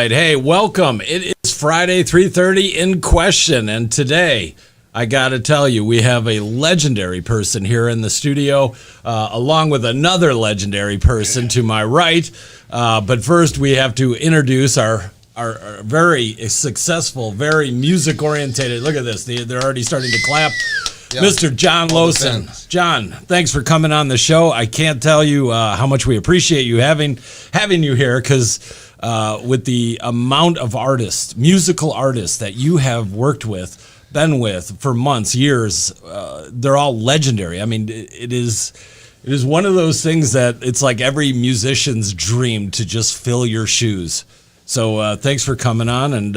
right. Hey, welcome. It is Friday, 3:30 in question. And today, I got to tell you, we have a legendary person here in the studio, along with another legendary person to my right. But first, we have to introduce our very successful, very music-orientated. Look at this. They're already starting to clap. Yeah. Mr. John Lowson. John, thanks for coming on the show. I can't tell you how much we appreciate you having you here, because with the amount of artists, musical artists that you have worked with, been with for months, years, they're all legendary. I mean, it is one of those things that it's like every musician's dream to just fill your shoes. So thanks for coming on, and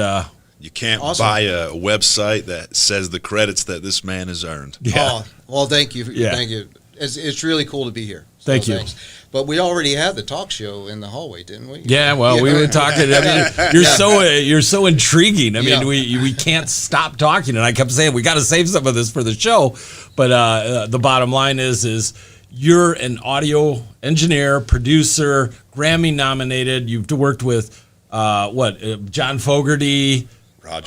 you can't buy a website that says the credits that this man has earned. Yeah. Oh, well, thank you. Yeah. Thank you. It's really cool to be here. So thank you. Thanks. But we already had the talk show in the hallway, didn't we? Yeah, well, we were talking. I mean, you're so intriguing. I mean, we can't stop talking, and I kept saying we got to save some of this for the show. But the bottom line is you're an audio engineer, producer, Grammy nominated. You've worked with John Fogerty,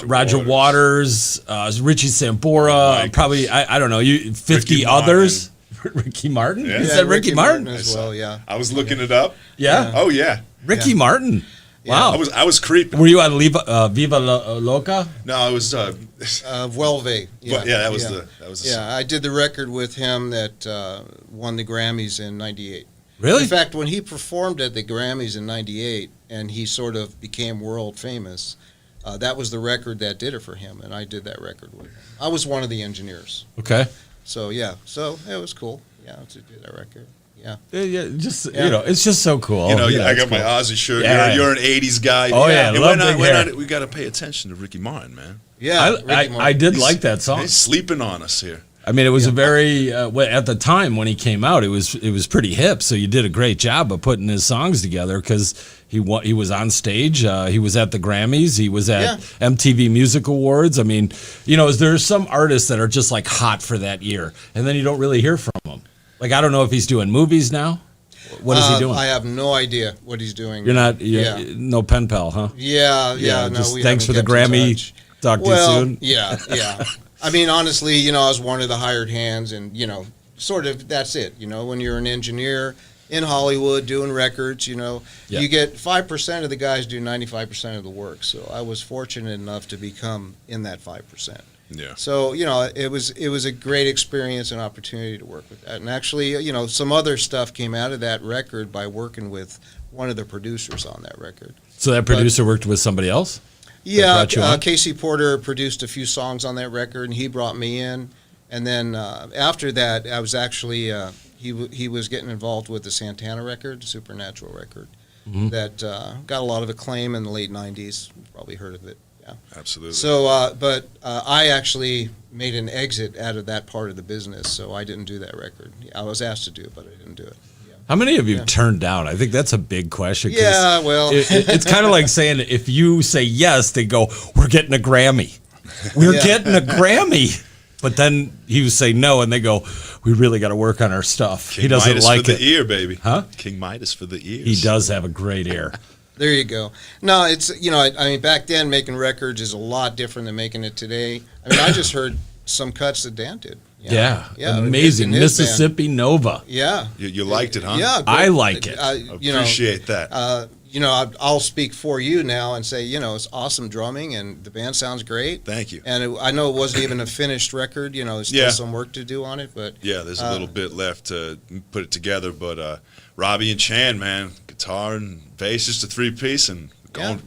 Roger Waters, Richie Sambora, probably I don't know, 50 Ricky others. Ricky Martin? Yeah. You said Ricky Martin as well, yeah. I was looking it up. Yeah? Oh, yeah. Ricky Martin. Wow. I was creeping. Were you on Viva Loca? No, it was Blvck. Yeah, that was the I did the record with him that won the Grammys in '98. Really? In fact, when he performed at the Grammys in '98 and he sort of became world famous, that was the record that did it for him, and I did that record with him. I was one of the engineers. Okay. So it was cool. Yeah, to do that record. Yeah. It's just so cool. I got my Ozzy shirt. Yeah. You're an '80s guy. Oh yeah, we got to pay attention to Ricky Martin, man. Yeah, I did like that song. He's sleeping on us here. I mean, it was a very at the time when he came out, it was pretty hip. So you did a great job of putting his songs together, because he was on stage. He was at the Grammys. He was at MTV Music Awards. I mean, there's some artists that are just like hot for that year, and then you don't really hear from them. Like, I don't know if he's doing movies now. What is he doing? I have no idea what he's doing. You're not, no pen pal, huh? Yeah. No, just thanks for the Grammy. Talk to you soon. Yeah. I mean, honestly, I was one of the hired hands, and sort of that's it. When you're an engineer in Hollywood doing records, you get 5% of the guys do 95% of the work. So I was fortunate enough to become in that 5%. Yeah. So it was a great experience and opportunity to work with that. And actually, some other stuff came out of that record by working with one of the producers on that record. So that producer worked with somebody else? Yeah, Casey Porter produced a few songs on that record, and he brought me in. And then after that, I was actually he was getting involved with the Santana record, Supernatural record, that got a lot of acclaim in the late '90s. You've probably heard of it. Yeah, absolutely. So, but I actually made an exit out of that part of the business, so I didn't do that record. I was asked to do it, but I didn't do it. Yeah. How many of you turned down? I think that's a big question. Yeah, well, it's kind of like saying if you say yes, they go, "We're getting a Grammy. We're getting a Grammy." But then you say no, and they go, "We really got to work on our stuff." King he doesn't Midas like for the it. ear, baby. Huh? King Midas for the ears. He does have a great ear. There you go. No, it's I mean, back then making records is a lot different than making it today. I mean, I just heard some cuts that Dan did. Yeah, amazing. Mississippi band. Nova. Yeah. You liked it, huh? Yeah. I like it. Appreciate that. I'll speak for you now and say, it's awesome drumming, and the band sounds great. Thank you. And I know it wasn't even a finished record. There's still some work to do on it, but there's a little bit left to put it together. But Robbie and Chan, man, guitar and bass, just a 3-piece, and going,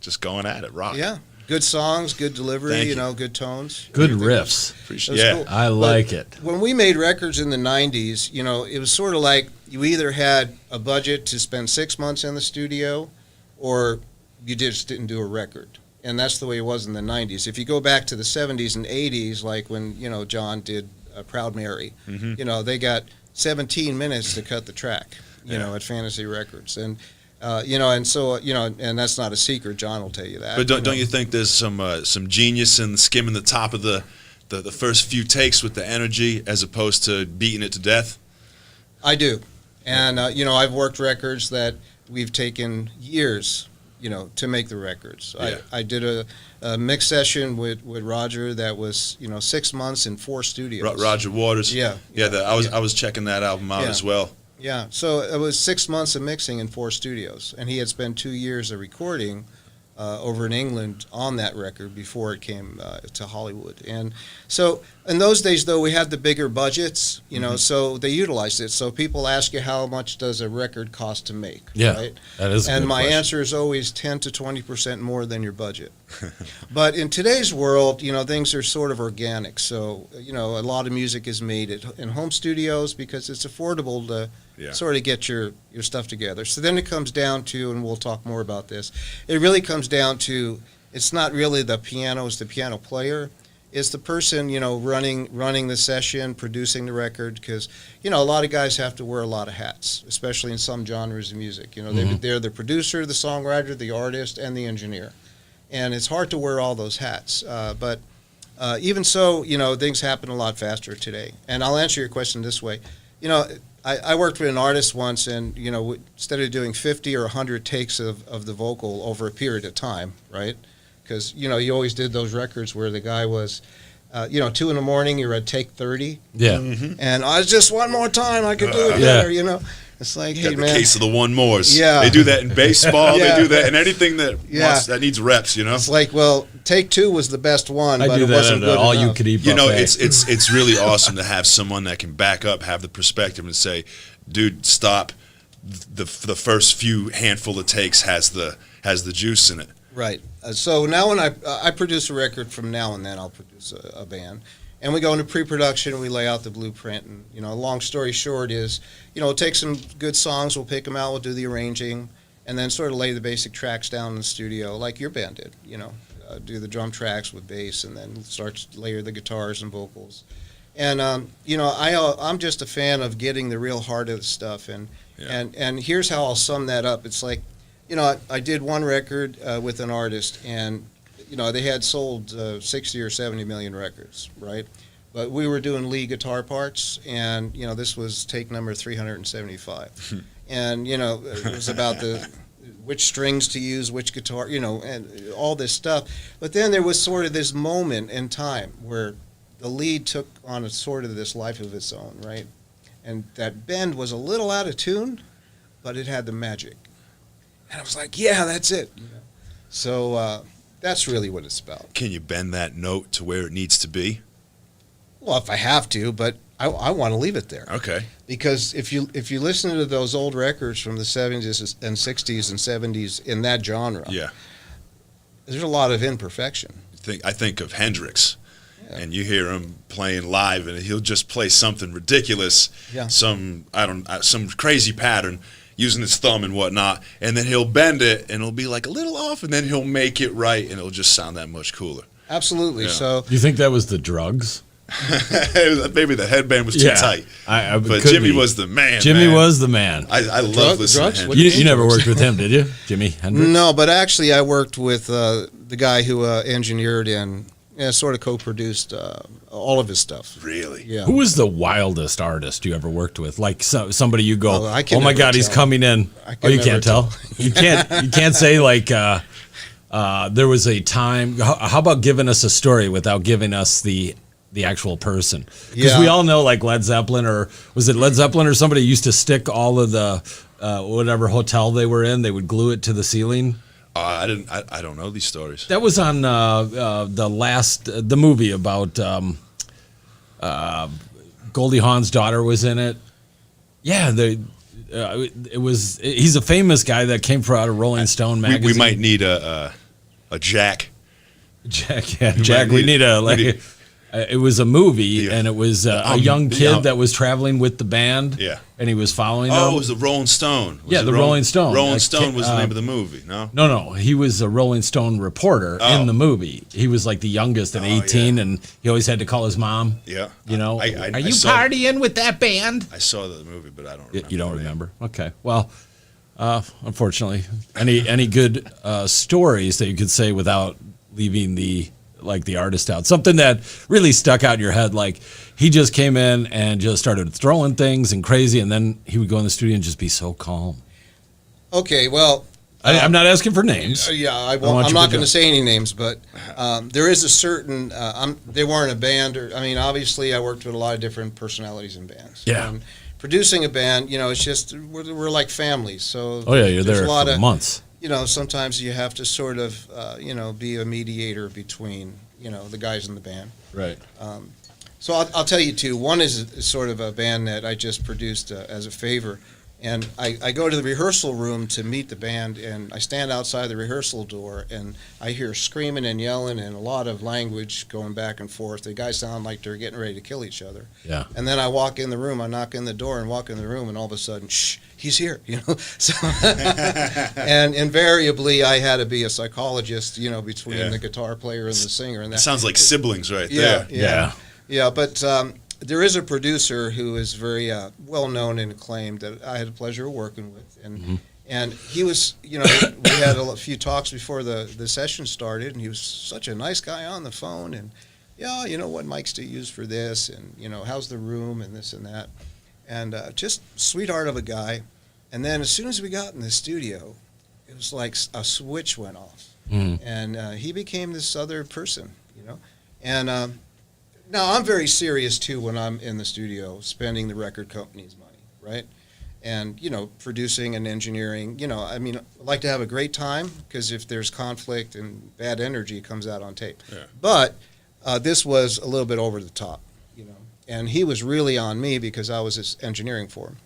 just going at it, rock. Yeah. Good songs, good delivery, good tones. Good riffs. Cool. I like it. When we made records in the 90s, it was sort of like you either had a budget to spend 6 months in the studio, or you just didn't do a record. And that's the way it was in the 90s. If you go back to the 70s and 80s, like when, John did Proud Mary, they got 17 minutes to cut the track, at Fantasy Records. And and that's not a secret. John will tell you that. But don't you think there's some genius in skimming the top of the first few takes with the energy as opposed to beating it to death? I do. And, I've worked records that we've taken years to make the records. Yeah. I did a mix session with Roger that was 6 months in 4 studios. Roger Waters. Yeah. I was checking that album out as well. Yeah, so it was 6 months of mixing in 4 studios, and he had spent 2 years of recording over in England on that record before it came to Hollywood. And so in those days, though, we had the bigger budgets, so they utilized it. So people ask you, how much does a record cost to make? Yeah, right? that is a And good my question. answer is always 10 to 20% more than your budget. But in today's world, things are sort of organic. So, a lot of music is made in home studios because it's affordable to sort of get your stuff together. So then it comes down to, and we'll talk more about this, it really comes down to, it's not really the piano, it's the piano player. It's the person, running the session, producing the record, because, a lot of guys have to wear a lot of hats, especially in some genres of music. They're the producer, the songwriter, the artist, and the engineer. And it's hard to wear all those hats. But even so, things happen a lot faster today. And I'll answer your question this way. I worked with an artist once, and, instead of doing 50 or 100 takes of the vocal over a period of time, right? Because, you always did those records where the guy was, 2 in the morning, you're at take 30. Yeah. Mm-hmm. And I was just one more time, I could do it better, It's like, hey, Got the man. case of the one mores. Yeah. They do that in baseball. Yeah. They do that in anything that that needs reps, It's like, well, take 2 was the best one, I but do it that wasn't at good all enough. you could eat. It's really awesome to have someone that can back up, have the perspective, and say, dude, stop. The first few handful of takes has the juice in it. Right. So now when I produce a record, from now and then I'll produce a band. And we go into pre-production, we lay out the blueprint. And, long story short is, we'll take some good songs, we'll pick them out, we'll do the arranging, and then sort of lay the basic tracks down in the studio, like your band did, do the drum tracks with bass, and then start to layer the guitars and vocals. And, I'm just a fan of getting the real heart of the stuff. And here's how I'll sum that up. It's like, I did one record with an artist, and they had sold 60 or 70 million records, right? But we were doing lead guitar parts, and this was take number 375, and it was about which strings to use, which guitar, and all this stuff. But then there was sort of this moment in time where the lead took on a sort of this life of its own, right? And that bend was a little out of tune, but it had the magic. And I was like, yeah, that's it. So that's really what it's about. Can you bend that note to where it needs to be? Well, if I have to, but I want to leave it there. Okay. Because if you listen to those old records from the 70s and 60s and 70s in that genre, there's a lot of imperfection. I think of Hendrix. And you hear him playing live, and he'll just play something ridiculous, some crazy pattern, using his thumb and whatnot, and then he'll bend it, and it'll be like a little off, and then he'll make it right, and it'll just sound that much cooler. Absolutely. Yeah. So you think that was the drugs? Maybe the headband was too tight. But Jimmy was the man. Jimmy man. was the man. I love listening to him. You never worked with him, did you, Jimi Hendrix? No, but actually I worked with the guy who engineered and sort of co-produced all of his stuff. Really? Yeah. Who was the wildest artist you ever worked with? Like somebody you go, I oh my God, he's coming in. You can't tell. You can't say like there was a time. How about giving us a story without giving us the actual person? Because we all know like Led Zeppelin, or was it Led Zeppelin or somebody used to stick all of the whatever hotel they were in, they would glue it to the ceiling. I don't know these stories. That was on the movie about Goldie Hawn's daughter was in it. Yeah, it was. He's a famous guy that came out of Rolling Stone magazine. We might need a Jack. Jack. We need a it was a movie, and it was a young kid that was traveling with the band. Yeah. And he was following them. Oh, it was the Rolling Stone. The Rolling Stone. Rolling Stone was the name of the movie, no? No. He was a Rolling Stone reporter in the movie. He was like the youngest at 18, and he always had to call his mom. Yeah. Are you partying with that band? I saw the movie, but I don't remember. You don't remember? Okay. Well, unfortunately, any good stories that you could say without leaving the artist out? Something that really stuck out in your head, like he just came in and just started throwing things and crazy, and then he would go in the studio and just be so calm. Okay, well, I'm not asking for names. Yeah, I want won't. I'm you not to going do- to say any names, but there is a certain. They weren't a band. Obviously, I worked with a lot of different personalities in bands. Yeah. And producing a band, it's just we're like families. So Oh yeah, you're there's there a lot for of months. Sometimes you have to sort of be a mediator between the guys in the band. Right. So I'll tell you two. One is sort of a band that I just produced as a favor. And I go to the rehearsal room to meet the band, and I stand outside the rehearsal door, and I hear screaming and yelling and a lot of language going back and forth. The guys sound like they're getting ready to kill each other. Yeah. And then I walk in the room, I knock in the door and walk in the room, and all of a sudden, shh, he's here, So, and invariably, I had to be a psychologist, between the guitar player and the singer. And It sounds like siblings right yeah, there. yeah, but there is a producer who is very well known and acclaimed that I had the pleasure of working with, and he was, we had a few talks before the session started, and he was such a nice guy on the phone, and what mics do you use for this, and how's the room and this and that, and just sweetheart of a guy, and then as soon as we got in the studio, it was like a switch went off, and he became this other person, and. Now, I'm very serious, too, when I'm in the studio spending the record company's money, right? And, producing and engineering, I like to have a great time because if there's conflict and bad energy, it comes out on tape. Yeah. But this was a little bit over the top, and he was really on me because I was his engineering for him.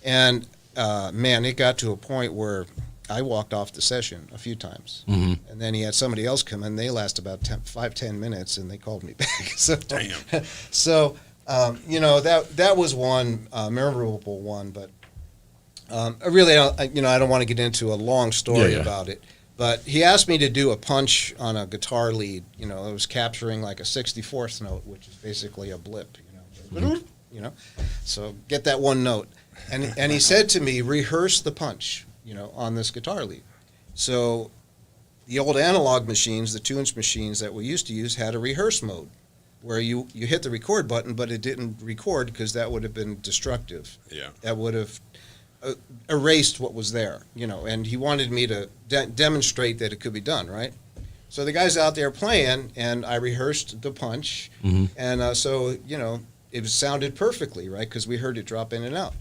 And, man, it got to a point where I walked off the session a few times, and then he had somebody else come in. They last about 5-10 minutes, and they called me back. So, Damn. So that was one memorable one, but I really don't. I don't want to get into a long story about it. But he asked me to do a punch on a guitar lead. It was capturing like a 64th note, which is basically a blip. So get that one note, and he said to me, rehearse the punch. On this guitar lead. So the old analog machines, the 2-inch machines that we used to use, had a rehearse mode where you hit the record button, but it didn't record because that would have been destructive. Yeah. That would have erased what was there, and he wanted me to demonstrate that it could be done, right? So the guy's out there playing, and I rehearsed the punch, and so, it sounded perfectly, right, because we heard it drop in and out.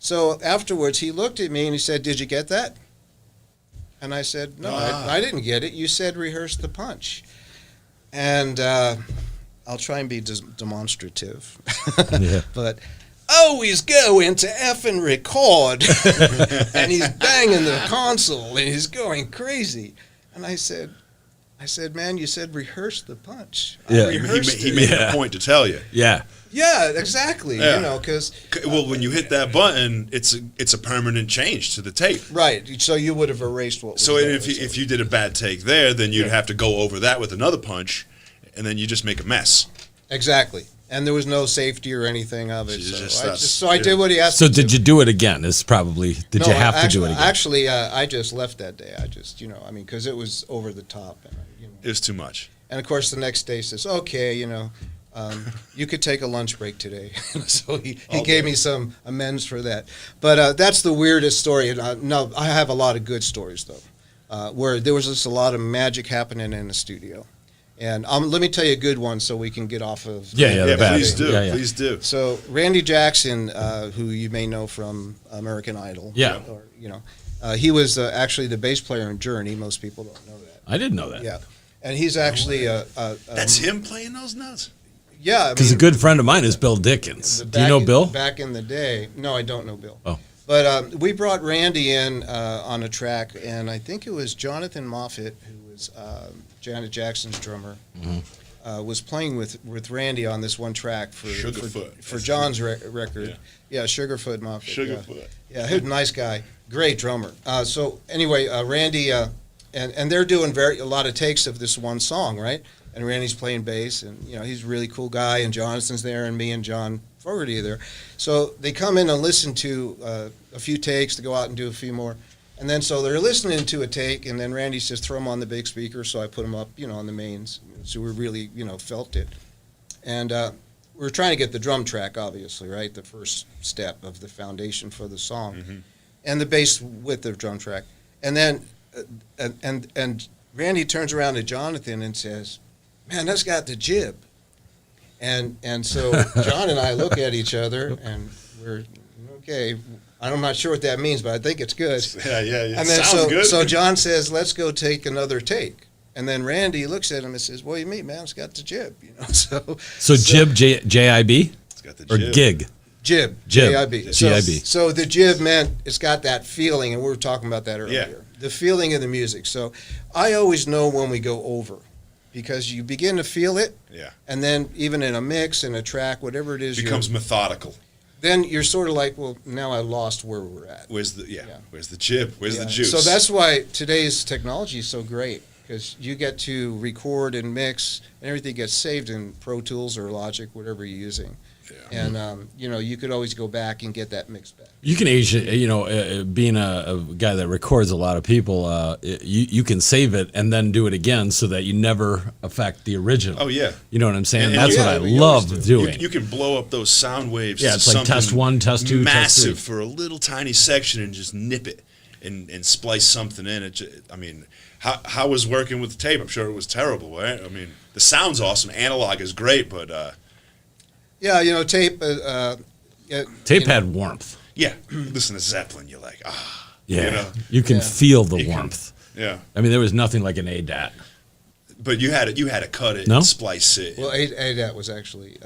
So afterwards, he looked at me and he said, "Did you get that?" And I said, "No, I didn't get it. You said rehearse the punch." And I'll try and be demonstrative. But always going to effing record. And he's banging the console and he's going crazy. And I said, "Man, you said rehearse the punch." Yeah. He made a point to tell you. Yeah. Yeah, exactly. Yeah. Because when you hit that button, it's a permanent change to the tape. right. So you would have erased what was So there. if you did a bad take there, then you'd have to go over that with another punch, and then you just make a mess. Exactly. And there was no safety or anything of it. So I did what he asked So me to. did you do it again? It's probably did you have to do it again? Actually, I just left that day. I just, because it was over the top. And, It was too much. And of course, the next day says, "Okay, you could take a lunch break today." So he gave me some amends for that. But that's the weirdest story. And, no, I have a lot of good stories, though, where there was just a lot of magic happening in the studio. And let me tell you a good one so we can get off of... the bad. Please do. Yeah. Please do. So Randy Jackson, who you may know from American Idol. Yeah. He was actually the bass player in Journey. Most people don't know that. I didn't know that. Yeah. And he's actually... That's him playing those notes? Yeah. Because a good friend of mine is Bill Dickens. Do you know Bill? Back in the day. No, I don't know Bill. Oh. But we brought Randy in on a track, and I think it was Jonathan Moffett, who was Janet Jackson's drummer, was playing with Randy on this one track for John's record. Yeah, Sugarfoot Moffett. Sugarfoot. Yeah, he was a nice guy. Great drummer. So anyway, Randy, and they're doing a lot of takes of this one song, right? And Randy's playing bass, and he's a really cool guy, and Jonathan's there, and me and John Fogerty are there. So they come in and listen to a few takes to go out and do a few more. And then so they're listening to a take, and then Randy says, "Throw them on the big speaker," so I put them up, on the mains. So we really, felt it. And we were trying to get the drum track, obviously, right? The first step of the foundation for the song. Mm-hmm. And the bass with the drum track. And then and Randy turns around to Jonathan and says, "Man, that's got the jib." And so John and I look at each other and we're okay. I'm not sure what that means, but I think it's good. Yeah. And then Sounds good. so John says, "Let's go take another take." And then Randy looks at him and says, "What do you mean, man? It's got the jib, you know." So jib, J-I-B? It's got the Or jib. gig? Jib, Jib. J-I-B. J-I-B. So the jib meant it's got that feeling, and we were talking about that earlier. Yeah. The feeling of the music. So I always know when we go over, because you begin to feel it, Yeah. and then even in a mix, in a track, whatever it is, It becomes methodical. then you're sort of like, well, now I lost where we're at. Where's the Where's the jib? Where's the Yeah. juice? So that's why today's technology is so great, because you get to record and mix, and everything gets saved in Pro Tools or Logic, whatever you're using. Yeah. And, you could always go back and get that mix back. You can age it, being a guy that records a lot of people, you can save it and then do it again so that you never affect the original. Oh yeah. You know what I'm saying? And That's yeah, what I we always love do. doing. You can blow up those sound waves. Yeah, to it's like something test 1, test 2, test massive 3. for a little tiny section and just nip it and splice something in. I mean, how was working with the tape? I'm sure it was terrible, right? I mean, the sound's awesome. Analog is great, but Yeah, tape. Tape had warmth. yeah, listen to Zeppelin, you're like, Yeah. You know? You can Yeah. feel the You can- warmth. yeah. I mean, there was nothing like an ADAT. But you had to cut it No? and splice it. Well, ADAT was actually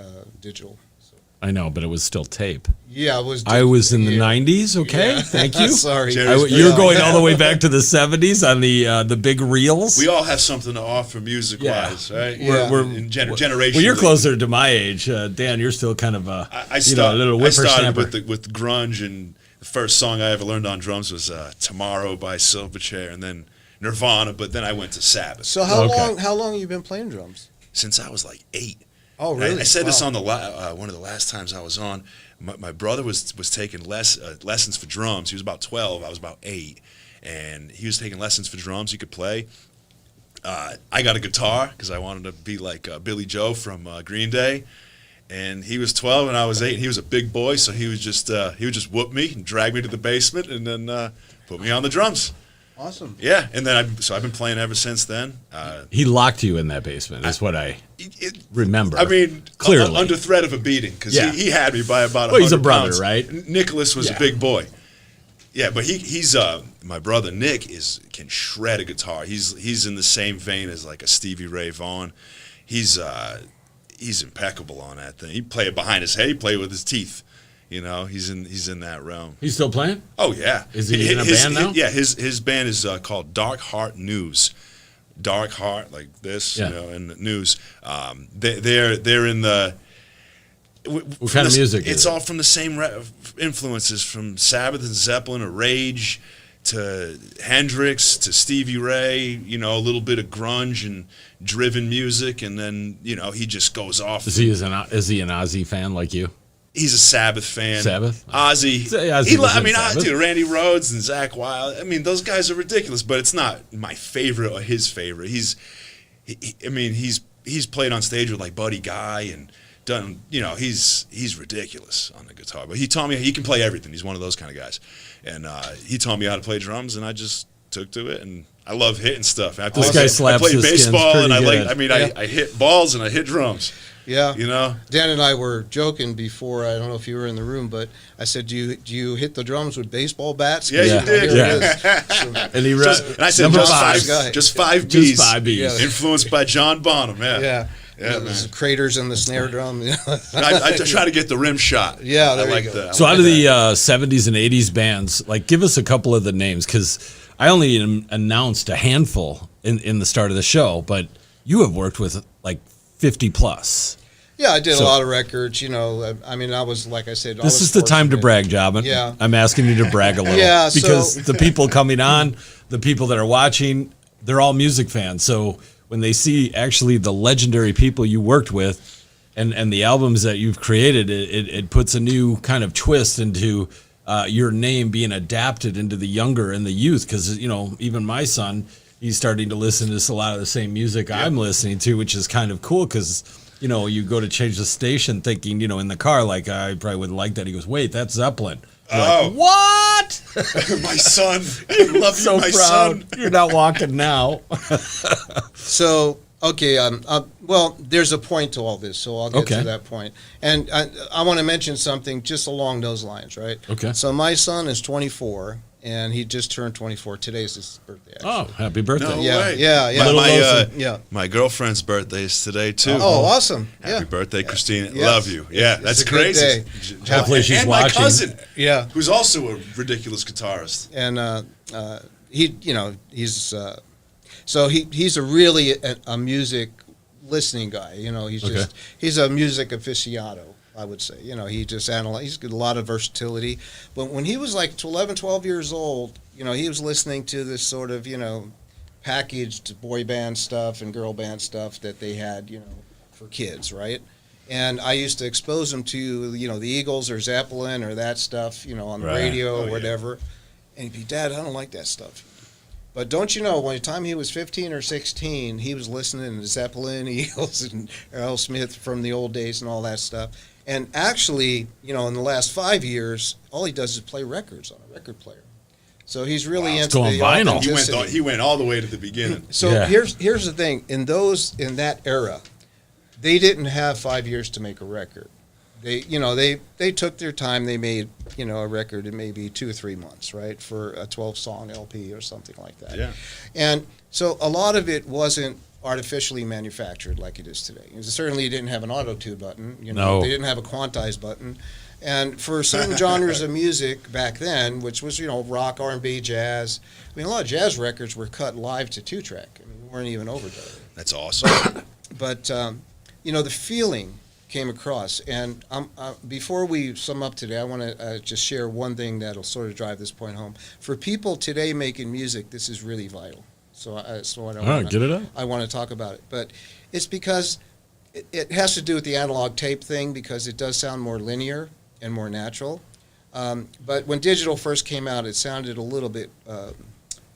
digital. So. I know, but it was still tape. Yeah, it was. I was in the yeah. 90s, okay? Yeah. Thank you. Sorry. Jerry's You're Yeah. going all the way back to the 70s on the big reels. We all have something to offer music-wise, right? Yeah. Generationally. Well, you're closer to my age, Dan. You're still kind of a I little I started whippersnapper. with grunge, and the first song I ever learned on drums was "Tomorrow" by Silverchair, and then Nirvana. But then I went to Sabbath. So how Okay. long? How long have you been playing drums? Since I was like 8. Oh, I- really? I said this Wow. on the one of the last times I was on. My brother was taking lessons for drums. He was about 12. I was about 8, and he was taking lessons for drums. He could play. I got a guitar because I wanted to be like Billy Joe from Green Day. And he was 12 and I was 8. And he was a big boy, so he would just whoop me and drag me to the basement and then put me on the drums. Awesome. Yeah, and then I've been playing ever since then. He locked you in that basement. That's what I remember. I mean, clearly. under threat of a beating because Yeah. he had me by about 100 Well, he's a brother, pounds. right? Nicholas was Yeah. a big boy. Yeah, but he's my brother Nick can shred a guitar. He's in the same vein as like a Stevie Ray Vaughan. He's impeccable on that thing. He play it behind his head. He play it with his teeth. You know, he's in that realm. He's still playing? Oh yeah. Is he in a band now? Yeah, his band is called Dark Heart News. Dark Heart, like this, Yeah. and News. They're in the. What kind of music It's is it? all from the same influences, from Sabbath and Zeppelin to Rage to Hendrix to Stevie Ray. You know, a little bit of grunge and driven music, and then he just goes off. Is he an Ozzy fan like you? He's a Sabbath fan. Sabbath? Ozzy. Say Ozzy was in Sabbath. Dude, Randy Rhoads and Zakk Wylde. I mean, those guys are ridiculous, but it's not my favorite or his favorite. He's played on stage with like Buddy Guy and done. He's ridiculous on the guitar. But he taught me he can play everything. He's one of those kind of guys, and he taught me how to play drums, and I just took to it. And I love hitting stuff. This guy slaps I play his skins baseball, and pretty I good. like. I hit balls and I hit drums. Yeah. Dan and I were joking before. I don't know if you were in the room, but I said, "Do you hit the drums with baseball bats?" Yeah, you did. Here Yeah. it is. So, And he And I said number just five. five Just B's. 5 Bs. Yeah. Influenced by John Bonham. Yeah. yeah. Yeah, There's man. craters in the snare drum. I try to get the rim shot. Yeah, there I you like go. that. So out of the 70s and 80s bands, like give us a couple of the names, because I only announced a handful in the start of the show, but you have worked with like 50 plus. Yeah, I did So- a lot of records. I mean, I was like I said. This is the time to brag, Job. Yeah. I'm asking you to brag a little. Yeah, so- because the people coming on, the people that are watching, they're all music fans. So when they see actually the legendary people you worked with and the albums that you've created, it puts a new kind of twist into your name being adapted into the younger and the youth. Because, even my son, he's starting to listen to a lot of the same music I'm listening to, which is kind of cool because, you go to change the station thinking, in the car, like, I probably wouldn't like that. He goes, wait, that's Zeppelin. You're like, what? My son. I love so you, my proud. son. You're not walking now. So, okay, well, there's a point to all this, so I'll get to that point. And I want to mention something just along those lines, right? Okay. So my son is 24, and he just turned 24. Today's his birthday, actually. Oh, happy birthday. No Yeah, way. yeah. My girlfriend's birthday is today, too. Oh, awesome. Happy birthday, Christine. Yes. Love you. Yeah, that's a good crazy. day. Hopefully she's and watching. my cousin, Yeah. who's also a ridiculous guitarist. And he's so he's a really a music listening guy. He's a music aficionado, I would say. He just he's got a lot of versatility. But when he was like 11, 12 years old, he was listening to this sort of, packaged boy band stuff and girl band stuff that they had, for kids, right? And I used to expose him to, the Eagles or Zeppelin or that stuff, on the radio or whatever. And he'd be, Dad, I don't like that stuff. But don't you know, by the time he was 15 or 16, he was listening to Zeppelin, Eagles, and Aerosmith from the old days and all that stuff. And actually, in the last 5 years, all he does is play records on a record player. So he's really into going the vinyl. authenticity. He went all the way to the beginning. So here's the thing: in that era, they didn't have 5 years to make a record. They took their time. They made a record in maybe 2 or 3 months, right, for a 12-song LP or something like that. Yeah. And so a lot of it wasn't artificially manufactured like it is today. It certainly didn't have an auto-tune button. No. They didn't have a quantize button. And for certain genres of music back then, which was rock, R&B, jazz. I mean, a lot of jazz records were cut live to 2-track. I mean, weren't even overdubbed. That's awesome. But the feeling came across. And before we sum up today, I want to just share one thing that'll sort of drive this point home. For people today making music, this is really vital. So Get it up. I want to talk about it. But it's because it has to do with the analog tape thing, because it does sound more linear and more natural. But when digital first came out, it sounded a little bit,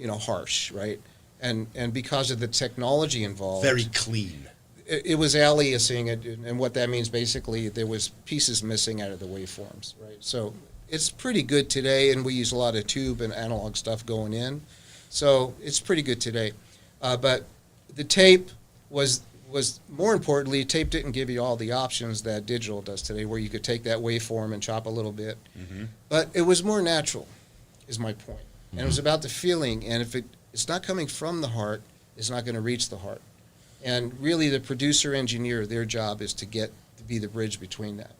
harsh, right? And because of the technology involved. Very clean. It was aliasing it, and what that means basically, there was pieces missing out of the waveforms, right? So it's pretty good today, and we use a lot of tube and analog stuff going in, so it's pretty good today. But the tape was more importantly, tape didn't give you all the options that digital does today, where you could take that waveform and chop a little bit. Mm-hmm. But it was more natural, is my point. And it was about the feeling, and if it's not coming from the heart, it's not going to reach the heart. And really, the producer engineer, their job is to be the bridge between that.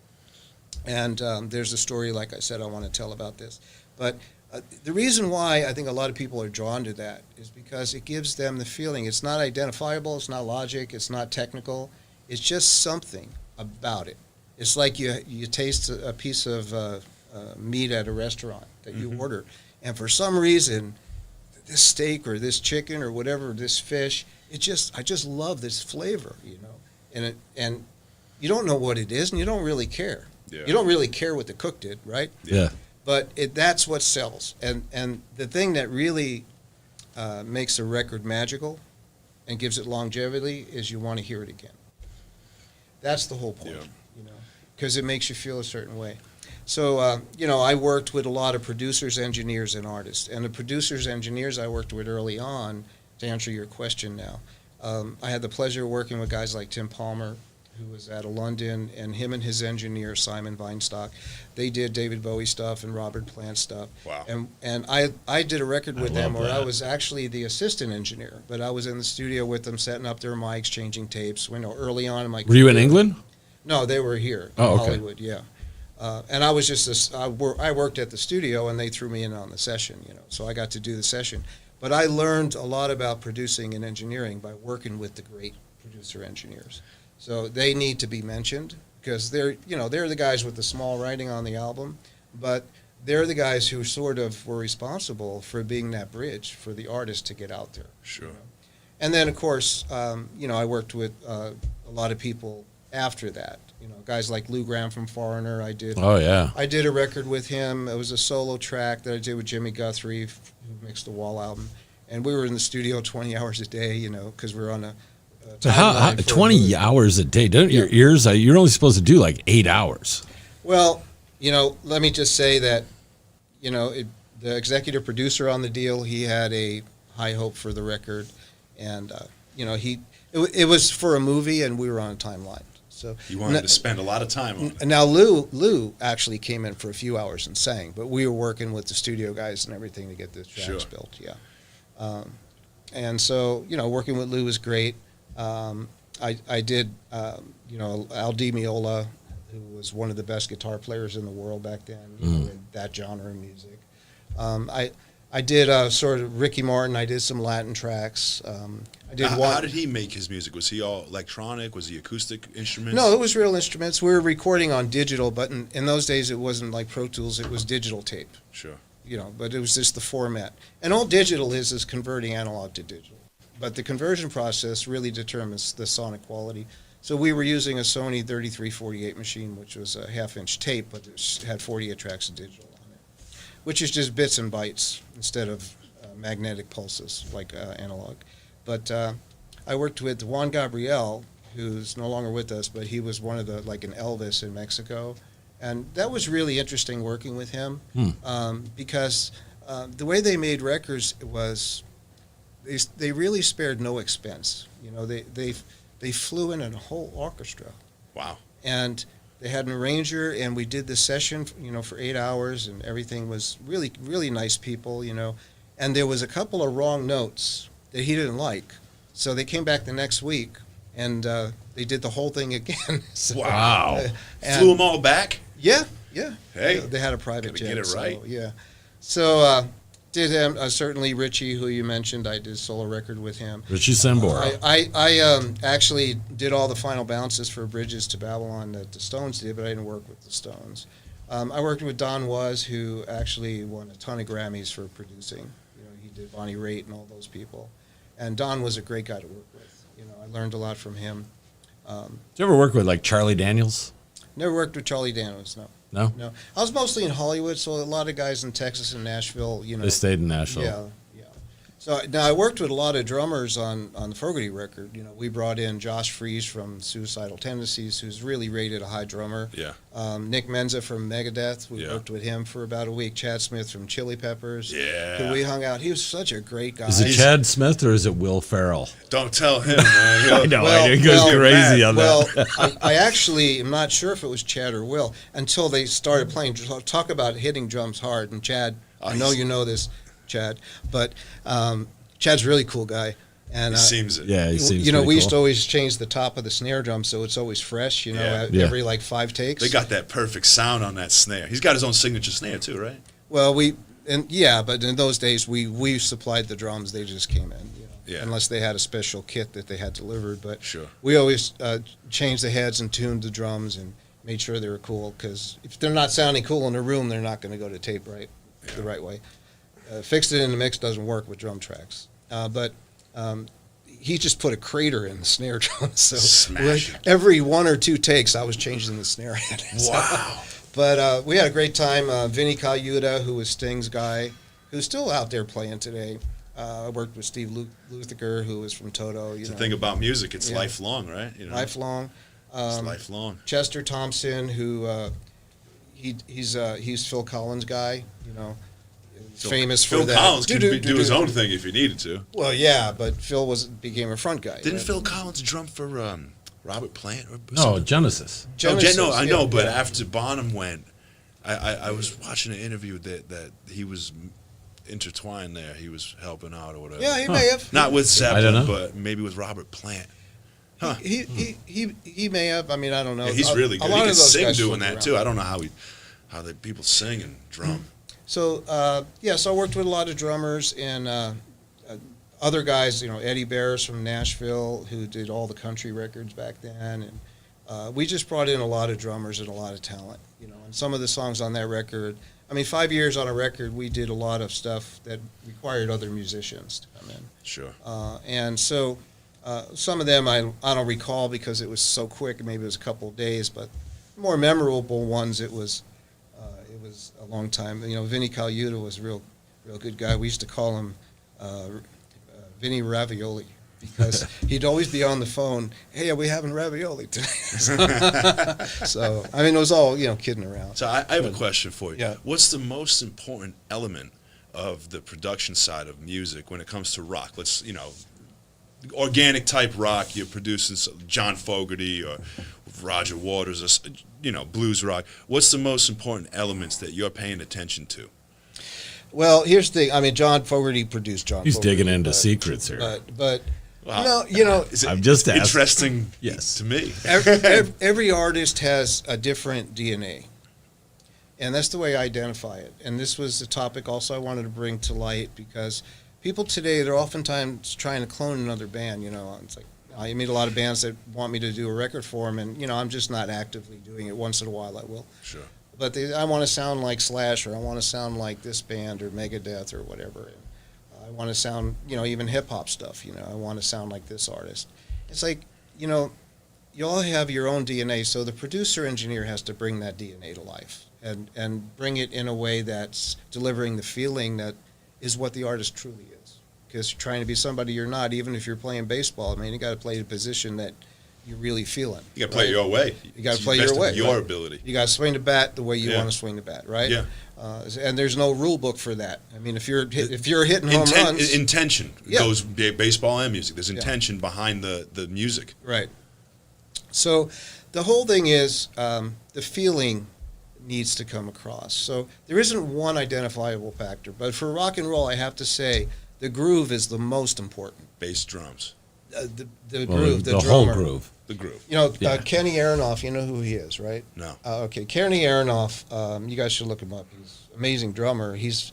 And there's a story, like I said, I want to tell about this. But the reason why I think a lot of people are drawn to that is because it gives them the feeling. It's not identifiable, it's not logic, it's not technical. It's just something about it. It's like you taste a piece of meat at a restaurant that you order, and for some reason, this steak or this chicken or whatever, this fish, I just love this flavor, and you don't know what it is, and you don't really care. Yeah. You don't really care what the cook did, right? Yeah. But that's what sells, and the thing that really makes a record magical and gives it longevity is you want to hear it again. That's the whole point, because it makes you feel a certain way. So, I worked with a lot of producers, engineers, and artists. And the producers, engineers I worked with early on, to answer your question now, I had the pleasure of working with guys like Tim Palmer, who was out of London, and him and his engineer, Simon Weinstock. They did David Bowie stuff and Robert Plant stuff. Wow. And I did a record with them where that. I was actually the assistant engineer, but I was in the studio with them, setting up their mics, changing tapes. Early on in my career. Were you in England? No, they were here in Hollywood, yeah. And I was just I worked at the studio, and they threw me in on the session, so I got to do the session. But I learned a lot about producing and engineering by working with the great producer engineers. So they need to be mentioned because they're the guys with the small writing on the album, but they're the guys who sort of were responsible for being that bridge for the artist to get out there. Sure. And then, of course, I worked with a lot of people after that. Guys like Lou Gramm from Foreigner. I did a record with him. It was a solo track that I did with Jimmy Guthrie, who mixed the Wall album. And we were in the studio 20 hours a day, because we were on a So how timeline for a 20 movie. hours a day? Don't your ears? You're only supposed to do like 8 hours. Well, let me just say that, the executive producer on the deal, he had a high hope for the record, and it was for a movie, and we were on a timeline. So You wanted to spend a lot of time on it. now Lou actually came in for a few hours and sang, but we were working with the studio guys and everything to get the tracks built. Yeah, and so working with Lou was great. I did Al Di Meola, who was one of the best guitar players in the world back then, in that genre of music. I did sort of Ricky Martin. I did some Latin tracks. I did How did he make his music? Was he all electronic? Was he acoustic instruments? No, it was real instruments. We were recording on digital, but in those days it wasn't like Pro Tools. It was digital tape. Sure. But it was just the format. And all digital is converting analog to digital. But the conversion process really determines the sonic quality. So we were using a Sony 3348 machine, which was a half-inch tape, but it had 48 tracks of digital on it, which is just bits and bytes instead of magnetic pulses like analog. But I worked with Juan Gabriel, who's no longer with us, but he was one of the, like an Elvis in Mexico. And that was really interesting working with him because the way they made records was they really spared no expense. They flew in a whole orchestra. Wow. And they had an arranger, and we did the session, for 8 hours, and everything was really, really nice people, And there was a couple of wrong notes that he didn't like. So they came back the next week, and they did the whole thing again. So, Wow. Flew them all back? Yeah. Hey. They had a private gotta jet. get it right. So, yeah. So did him, certainly Richie, who you mentioned, I did a solo record with him. Richie Sambora. I actually did all the final bounces for Bridges to Babylon that the Stones did, but I didn't work with the Stones. I worked with Don Was, who actually won a ton of Grammys for producing. He did Bonnie Raitt and all those people. And Don was a great guy to work with. I learned a lot from him. Did you ever work with like Charlie Daniels? Never worked with Charlie Daniels, no. No? I was mostly in Hollywood, so a lot of guys in Texas and Nashville, They stayed in Nashville. Yeah. So now I worked with a lot of drummers on the Fogerty record. We brought in Josh Freese from Suicidal Tendencies, who's really rated a high drummer. Yeah. Nick Menza from Megadeth. We Yeah. worked with him for about a week. Chad Smith from Chili Peppers. Yeah. Who we hung out. He was such a great guy. Is it Chad Smith or is it Will Ferrell? Don't tell him, man. I know. It goes crazy on that. Well, I actually am not sure if it was Chad or Will until they started playing. Talk about hitting drums hard. And Chad, I know you know this, Chad, but Chad's a really cool guy. And He seems it. Yeah, he seems we pretty used to cool. always change the top of the snare drum so it's always fresh, Yeah. every like 5 takes. They got that perfect sound on that snare. He's got his own signature snare too, right? Well, but in those days we supplied the drums. They just came in, Yeah. unless they had a special kit that they had delivered. But Sure. we always changed the heads and tuned the drums and made sure they were cool, because if they're not sounding cool in the room, they're not going to go to tape the right way. Fixed it in the mix doesn't work with drum tracks. But he just put a crater in the snare drum. So Smash it. every 1 or 2 takes, I was changing the snare head. Wow. But we had a great time. Vinny Colaiuta, who was Sting's guy, who's still out there playing today. I worked with Steve Lukather, who was from Toto. The thing about music, it's Yeah. lifelong, right? Lifelong. It's lifelong. Chester Thompson, who he's Phil Collins' guy. Famous for Phil that. Collins can do his own thing if he needed to. Well, yeah, but Phil became a front guy. Didn't right? Phil Collins drum for Robert Plant? Or No, something? Genesis. Genesis, no, I yeah, know, but yeah. after Bonham went, I was watching an interview that he was intertwined there. He was helping out or whatever. Yeah, he may have. Not with I don't know. Zeppelin, but maybe with Robert Plant. Huh. He may have. I mean, I don't know. Yeah, he's really good. A He lot can of those sing guys doing flip that around. too. I don't know how the people sing and drum. So so I worked with a lot of drummers and other guys. Eddie Barris from Nashville, who did all the country records back then, and we just brought in a lot of drummers and a lot of talent. And some of the songs on that record. I mean, 5 years on a record, we did a lot of stuff that required other musicians to come in. Sure. And so some of them I don't recall because it was so quick. Maybe it was a couple of days, but the more memorable ones, it was a long time. Vinny Colaiuta was a real good guy. We used to call him Vinny Ravioli. because he'd always be on the phone. Hey, are we having ravioli today? So I mean, it was all kidding around. So I have a question for you. Yeah. What's the most important element of the production side of music when it comes to rock? Let's organic type rock. You're producing John Fogerty or Roger Waters, or blues rock. What's the most important elements that you're paying attention to? Well, here's the thing. I mean, John Fogerty produced John. He's Fogerty, digging into secrets here. But Wow. Is it I'm just asking. interesting Yes. to me. every artist has a different DNA, and that's the way I identify it. And this was the topic also I wanted to bring to light, because people today, they're oftentimes trying to clone another band. It's like I meet a lot of bands that want me to do a record for them, and I'm just not actively doing it. Once in a while I will. Sure. But I want to sound like Slash, or I want to sound like this band, or Megadeth, or whatever. And I want to sound, even hip-hop stuff, I want to sound like this artist. It's like, you all have your own DNA, so the producer-engineer has to bring that DNA to life and bring it in a way that's delivering the feeling that is what the artist truly is. Because you're trying to be somebody you're not, even if you're playing baseball. I mean, you got to play the position that you're really feeling. You got to play it your way. You got to play your way. Your ability. You got to swing the bat the way you Yeah. want to swing the bat, right? Yeah. And there's no rule book for that. I mean, if you're hitting home runs, Intention Yeah. goes baseball and music. There's intention behind the music. right? So the whole thing is the feeling needs to come across. So there isn't one identifiable factor, but for rock and roll, I have to say the groove is the most important. Bass, drums, The groove, the the drummer. whole groove. the groove. Yeah. Kenny Aronoff, you know who he is, right? No. Okay, Kenny Aronoff, you guys should look him up. He's an amazing drummer. He's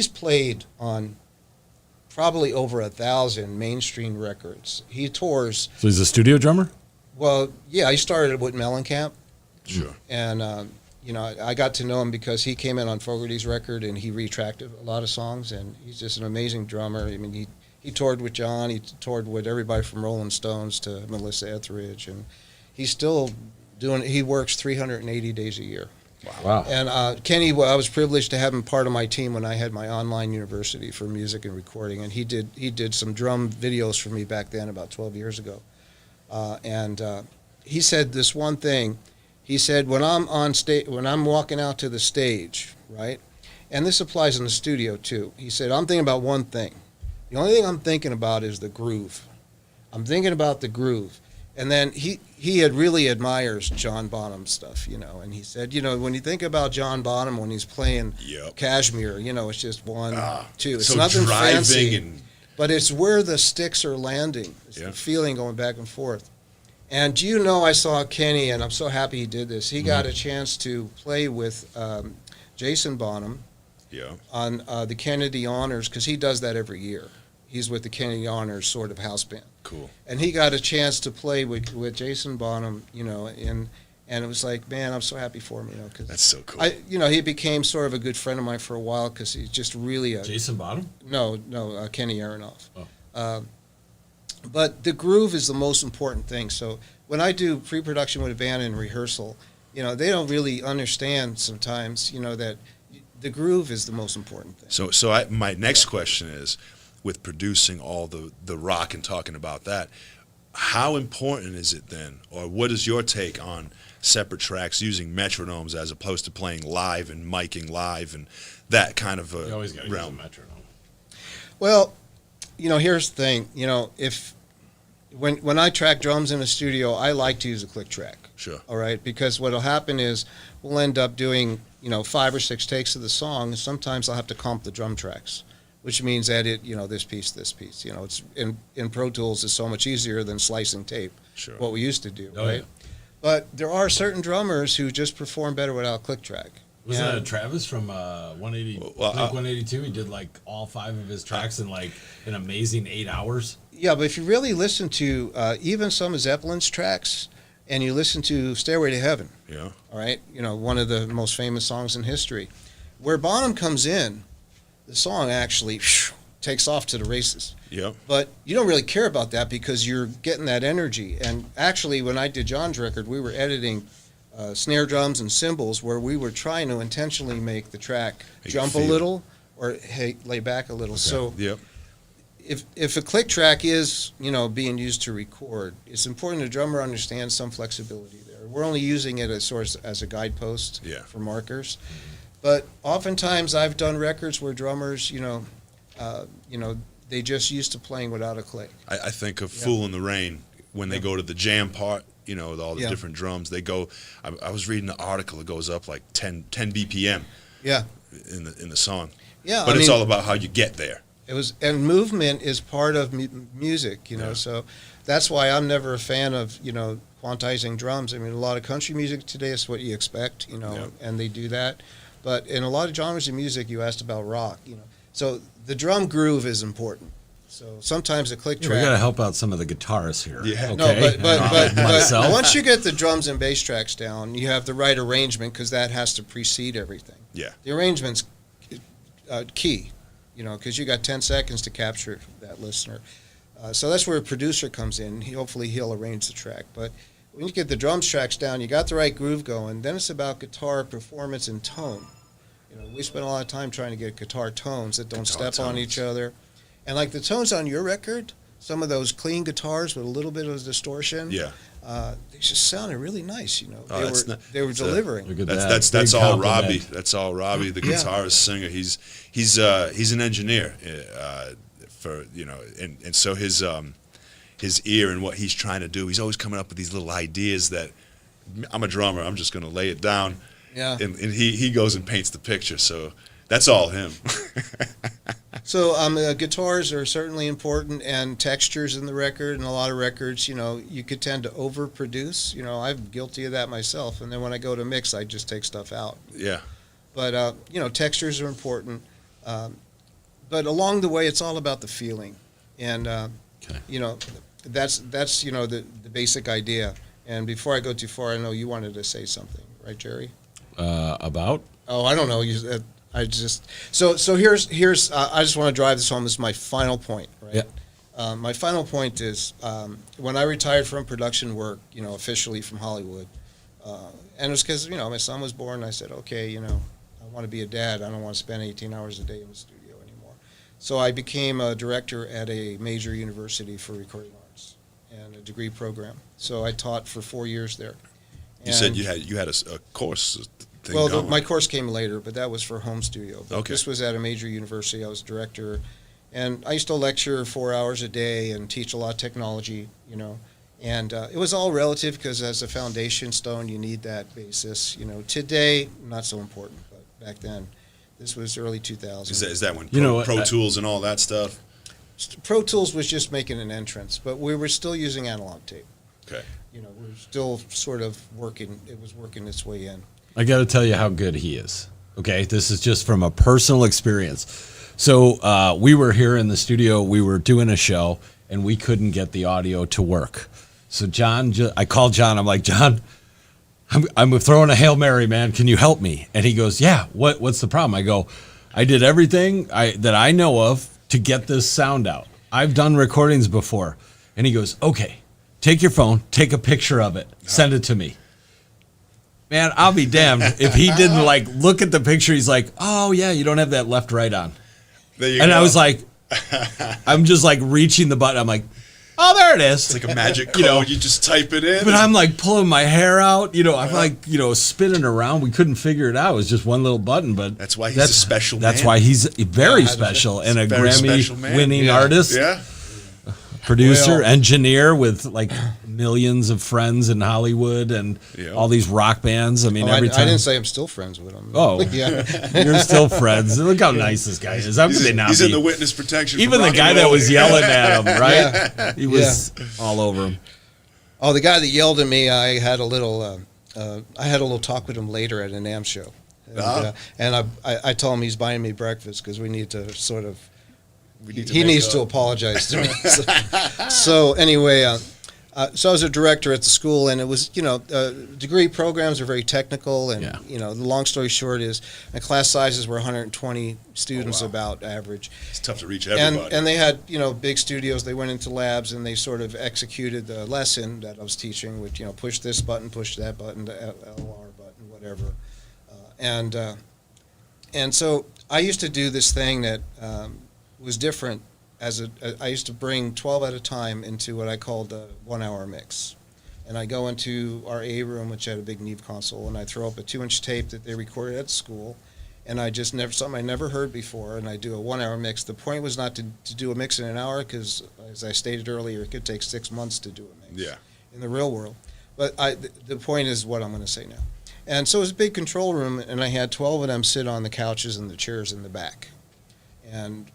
played on probably over 1,000 mainstream records. He tours. So he's a studio drummer? Well, yeah, he started with Mellencamp, Sure. and I got to know him because he came in on Fogerty's record and he retracted a lot of songs, and he's just an amazing drummer. I mean, he toured with John, he toured with everybody from Rolling Stones to Melissa Etheridge, and he's still he works 380 days a year. Wow. And Kenny, I was privileged to have him part of my team when I had my online university for music and recording, and he did some drum videos for me back then, about 12 years ago. And he said this one thing. He said, when I'm on stage, when I'm walking out to the stage, right, and this applies in the studio too. He said, I'm thinking about one thing. The only thing I'm thinking about is the groove. I'm thinking about the groove. And then he had really admires John Bonham stuff, and he said, when you think about John Bonham when he's playing Yep. Kashmir, it's just one, two. It's So nothing driving fancy, and but it's where the sticks are landing. It's Yeah. the feeling going back and forth. And I saw Kenny, and I'm so happy he did this. He got a chance to play with Jason Bonham yeah. on the Kennedy Honors, because he does that every year. He's with the Kennedy Honors sort of house band. Cool. And he got a chance to play with Jason Bonham, and it was like, man, I'm so happy for him, because That's so cool. he became sort of a good friend of mine for a while, because he's just really Jason Bottom? no, Kenny Aronoff. Oh. But the groove is the most important thing. So when I do pre-production with a band in rehearsal, they don't really understand sometimes, that the groove is the most important thing. So my next question is, with producing all the rock and talking about that, how important is it then, or what is your take on separate tracks using metronomes as opposed to playing live and miking live and that kind of a You always got to use a realm? metronome. Well, here's the thing. If when I track drums in a studio, I like to use a click track. Sure. All right, because what'll happen is we'll end up doing 5 or 6 takes of the song, and sometimes I'll have to comp the drum tracks, which means edit this piece. It's in Pro Tools is so much easier than slicing tape. Sure. What we used to do, Oh, right? yeah. But there are certain drummers who just perform better without click track. Was Yeah. that Travis from 180? Well, Blink 182. He did like all 5 of his tracks in like an amazing 8 hours. Yeah, but if you really listen to even some of Zeppelin's tracks, and you listen to Stairway to Heaven, Yeah. all right, one of the most famous songs in history, where Bonham comes in, the song actually takes off to the races. Yep. But you don't really care about that because you're getting that energy. And actually, when I did John's record, we were editing snare drums and cymbals where we were trying to intentionally make the track Make it jump a feel. little or lay back a little. So Yep. if a click track is, being used to record, it's important the drummer understands some flexibility there. We're only using it as a guidepost for markers. But oftentimes I've done records where drummers, they just used to playing without a click. I think of Fool in the Rain when they go to the jam part, with all the different drums. They go. I was reading the article. It goes up like 10 BPM. Yeah. In the song. Yeah. But it's all about how you get there. And movement is part of music, So that's why I'm never a fan of quantizing drums. I mean, a lot of country music today is what you expect, and they do that. But in a lot of genres of music, you asked about rock, So the drum groove is important. So sometimes a click track. We got to help out some of the guitarists here. Yeah. Okay? No, but Myself. once you get the drums and bass tracks down, you have the right arrangement because that has to precede everything. Yeah. The arrangement's key, because you got 10 seconds to capture that listener. So that's where a producer comes in. Hopefully he'll arrange the track. But when you get the drums tracks down, you got the right groove going. Then it's about guitar performance and tone. We spend a lot of time trying to get guitar tones that don't step on each other. And like the tones on your record, some of those clean guitars with a little bit of distortion, they just sounded really nice. They were delivering. That's all Robbie. That's all Robbie, the guitarist singer. He's an engineer, and so his ear and what he's trying to do. He's always coming up with these little ideas that I'm a drummer. I'm just going to lay it down. Yeah. And he goes and paints the picture. So that's all him. So guitars are certainly important, and textures in the record. And a lot of records, you could tend to overproduce. I'm guilty of that myself. And then when I go to mix, I just take stuff out. Yeah. But textures are important. But along the way, it's all about the feeling, and that's the basic idea. And before I go too far, I know you wanted to say something, right, Jerry? About? Oh, I don't know. So here's I just want to drive this home. This is my final point, right? Yeah. My final point is when I retired from production work, officially from Hollywood, and it was because my son was born. And I said, okay, I want to be a dad. I don't want to spend 18 hours a day in the studio anymore. So I became a director at a major university for recording arts and a degree program. So I taught for 4 years there. You said you had a course. Well, my course came later, but that was for home studio. But Okay. This was at a major university. I was director, and I used to lecture 4 hours a day and teach a lot of technology, And it was all relative because as a foundation stone, you need that basis. Today, not so important, but back then, this was early 2000s. Is that when Pro Tools and all that stuff? Pro Tools was just making an entrance, but we were still using analog tape. Okay. We were still sort of working. It was working its way in. I got to tell you how good he is. Okay, this is just from a personal experience. So we were here in the studio. We were doing a show, and we couldn't get the audio to work. So John, I called John. I'm like, John, I'm throwing a Hail Mary, man. Can you help me? And he goes, yeah. What's the problem? I go, I did everything that I know of to get this sound out. I've done recordings before. And he goes, okay, take your phone, take a picture of it, send it to me. Man, I'll be damned if he didn't look at the picture. He's like, oh yeah, you don't have that left right on. There you and go. I was like, I'm just reaching the button. I'm like, oh, there it is. It's like a magic code. You just type it in. But I'm pulling my hair out. I'm spinning around. We couldn't figure it out. It was just one little button. But that's why he's a special man. That's why he's very special and a Grammy-winning artist. Yeah. Producer, engineer with millions of friends in Hollywood and all these rock bands. I mean, every time. I didn't say I'm still friends with him. Oh, yeah. You're still friends. Look how nice this guy is. He's in the witness protection. Even the guy that was yelling at him, right? Yeah. He was all over him. Oh, the guy that yelled at me, I had a little talk with him later at an NAMM show. And I told him he's buying me breakfast because we need to sort of. He needs to apologize to me. So anyway, so I was a director at the school, and it was, degree programs are very technical, and, the long story short is my class sizes were 120 students about average. It's tough to reach everybody. And they had, big studios. They went into labs, and they sort of executed the lesson that I was teaching, which, push this button, push that button, the LR button, whatever. And so I used to do this thing that was different I used to bring 12 at a time into what I called a 1 hour mix. And I go into our A room, which had a big Neve console, and I throw up a 2-inch tape that they recorded at school. And I just something I never heard before, and I do a 1 hour mix. The point was not to do a mix in an hour, because as I stated earlier, it could take 6 months to do a mix in the real world. But the point is what I'm going to say now. And so it was a big control room, and I had 12 of them sit on the couches and the chairs in the back. And,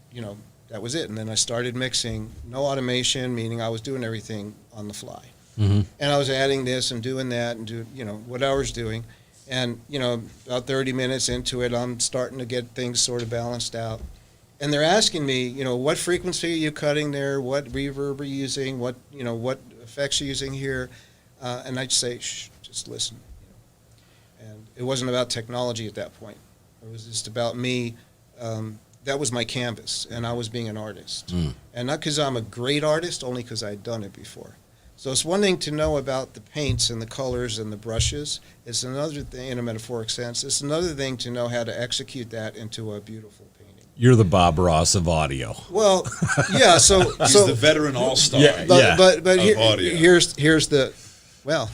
that was it. And then I started mixing, no automation, meaning I was doing everything on the fly. Mm-hmm. And I was adding this and doing that and what I was doing. And, about 30 minutes into it, I'm starting to get things sort of balanced out. And they're asking me, what frequency are you cutting there? What reverb are you using? What effects are you using here? And I'd say, shh, just listen. And it wasn't about technology at that point. It was just about me. That was my canvas, and I was being an artist. And not because I'm a great artist, only because I'd done it before. So it's one thing to know about the paints and the colors and the brushes. It's another thing, in a metaphoric sense, it's another thing to know how to execute that into a beautiful painting. You're the Bob Ross of audio. Well, yeah, He's the veteran all-star of audio. Here's the... Well,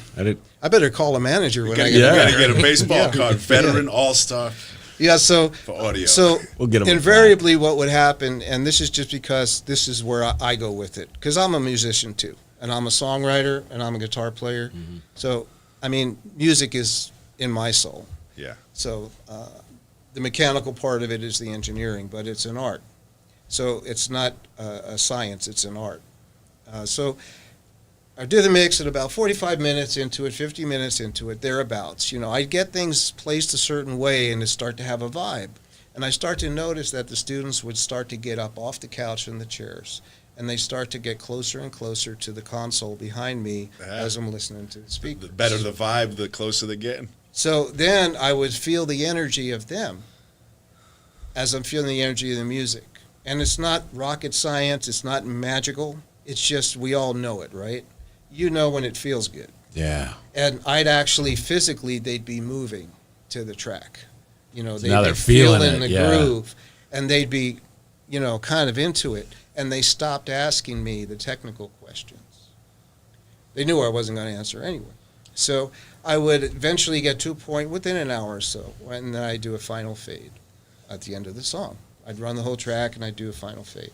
I better call a manager when I get You got to get a baseball card. Veteran all-star. Yeah, so for audio. So we'll get invariably what would happen, and this is just because this is where I go with it, because I'm a musician too, and I'm a songwriter, and I'm a guitar player. Mm-hmm. So, music is in my soul. Yeah. So the mechanical part of it is the engineering, but it's an art. So it's not a science, it's an art. So I do the mix at about 45 minutes into it, 50 minutes into it, thereabouts. I'd get things placed a certain way and it start to have a vibe. And I start to notice that the students would start to get up off the couch and the chairs, and they start to get closer and closer to the console behind me as I'm listening to the speakers. The better the vibe, the closer they're getting. So then I would feel the energy of them as I'm feeling the energy of the music. And it's not rocket science, it's not magical, it's just we all know it, right? You know when it feels good. Yeah. And I'd actually physically, they'd be moving to the track. They'd be feeling the groove, and they'd be, kind of into it. And they stopped asking me the technical questions. They knew I wasn't going to answer anyway. So I would eventually get to a point within an hour or so, and then I'd do a final fade at the end of the song. I'd run the whole track, and I'd do a final fade.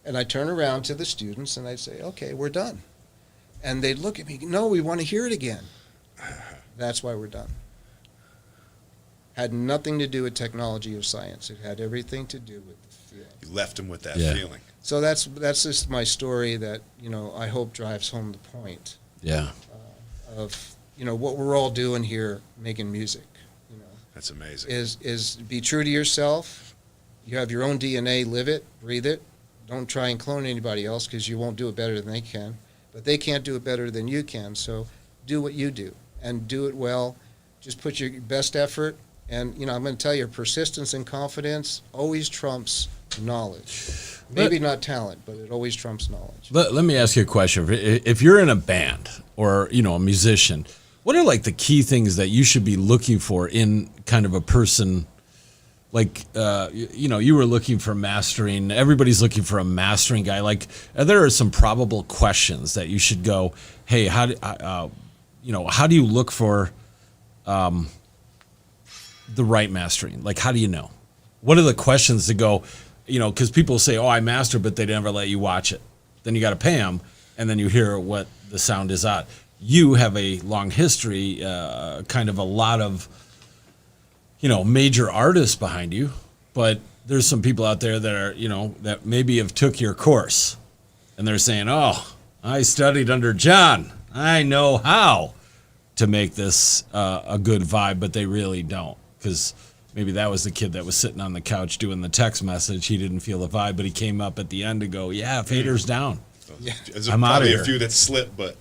And I'd turn around to the students, and I'd say, okay, we're done. And they'd look at me, no, we want to hear it again. That's why we're done. Had nothing to do with technology or science. It had everything to do with the feeling. You left them with that feeling. So that's just my story that, I hope drives home the point. Yeah. Of, what we're all doing here, making music. That's amazing. Is be true to yourself. You have your own DNA, live it, breathe it. Don't try and clone anybody else, because you won't do it better than they can. But they can't do it better than you can, so do what you do, and do it well. Just put your best effort, and, I'm going to tell you, persistence and confidence always trumps knowledge. Maybe not talent, but it always trumps knowledge. Let me ask you a question. If you're in a band or, a musician, what are, the key things that you should be looking for in kind of a person? You were looking for mastering. Everybody's looking for a mastering guy. There are some probable questions that you should go, hey, how do you look for the right mastering? How do you know? What are the questions to go, because people say, oh, I mastered, but they never let you watch it. Then you got to pay them, and then you hear what the sound is at. You have a long history, kind of a lot of, major artists behind you, but there's some people out there that are, that maybe have took your course, and they're saying, oh, I studied under John. I know how to make this a good vibe, but they really don't, because maybe that was the kid that was sitting on the couch doing the text message. He didn't feel the vibe, but he came up at the end to go, yeah, fader's down. Yeah. There's probably a few that slip, but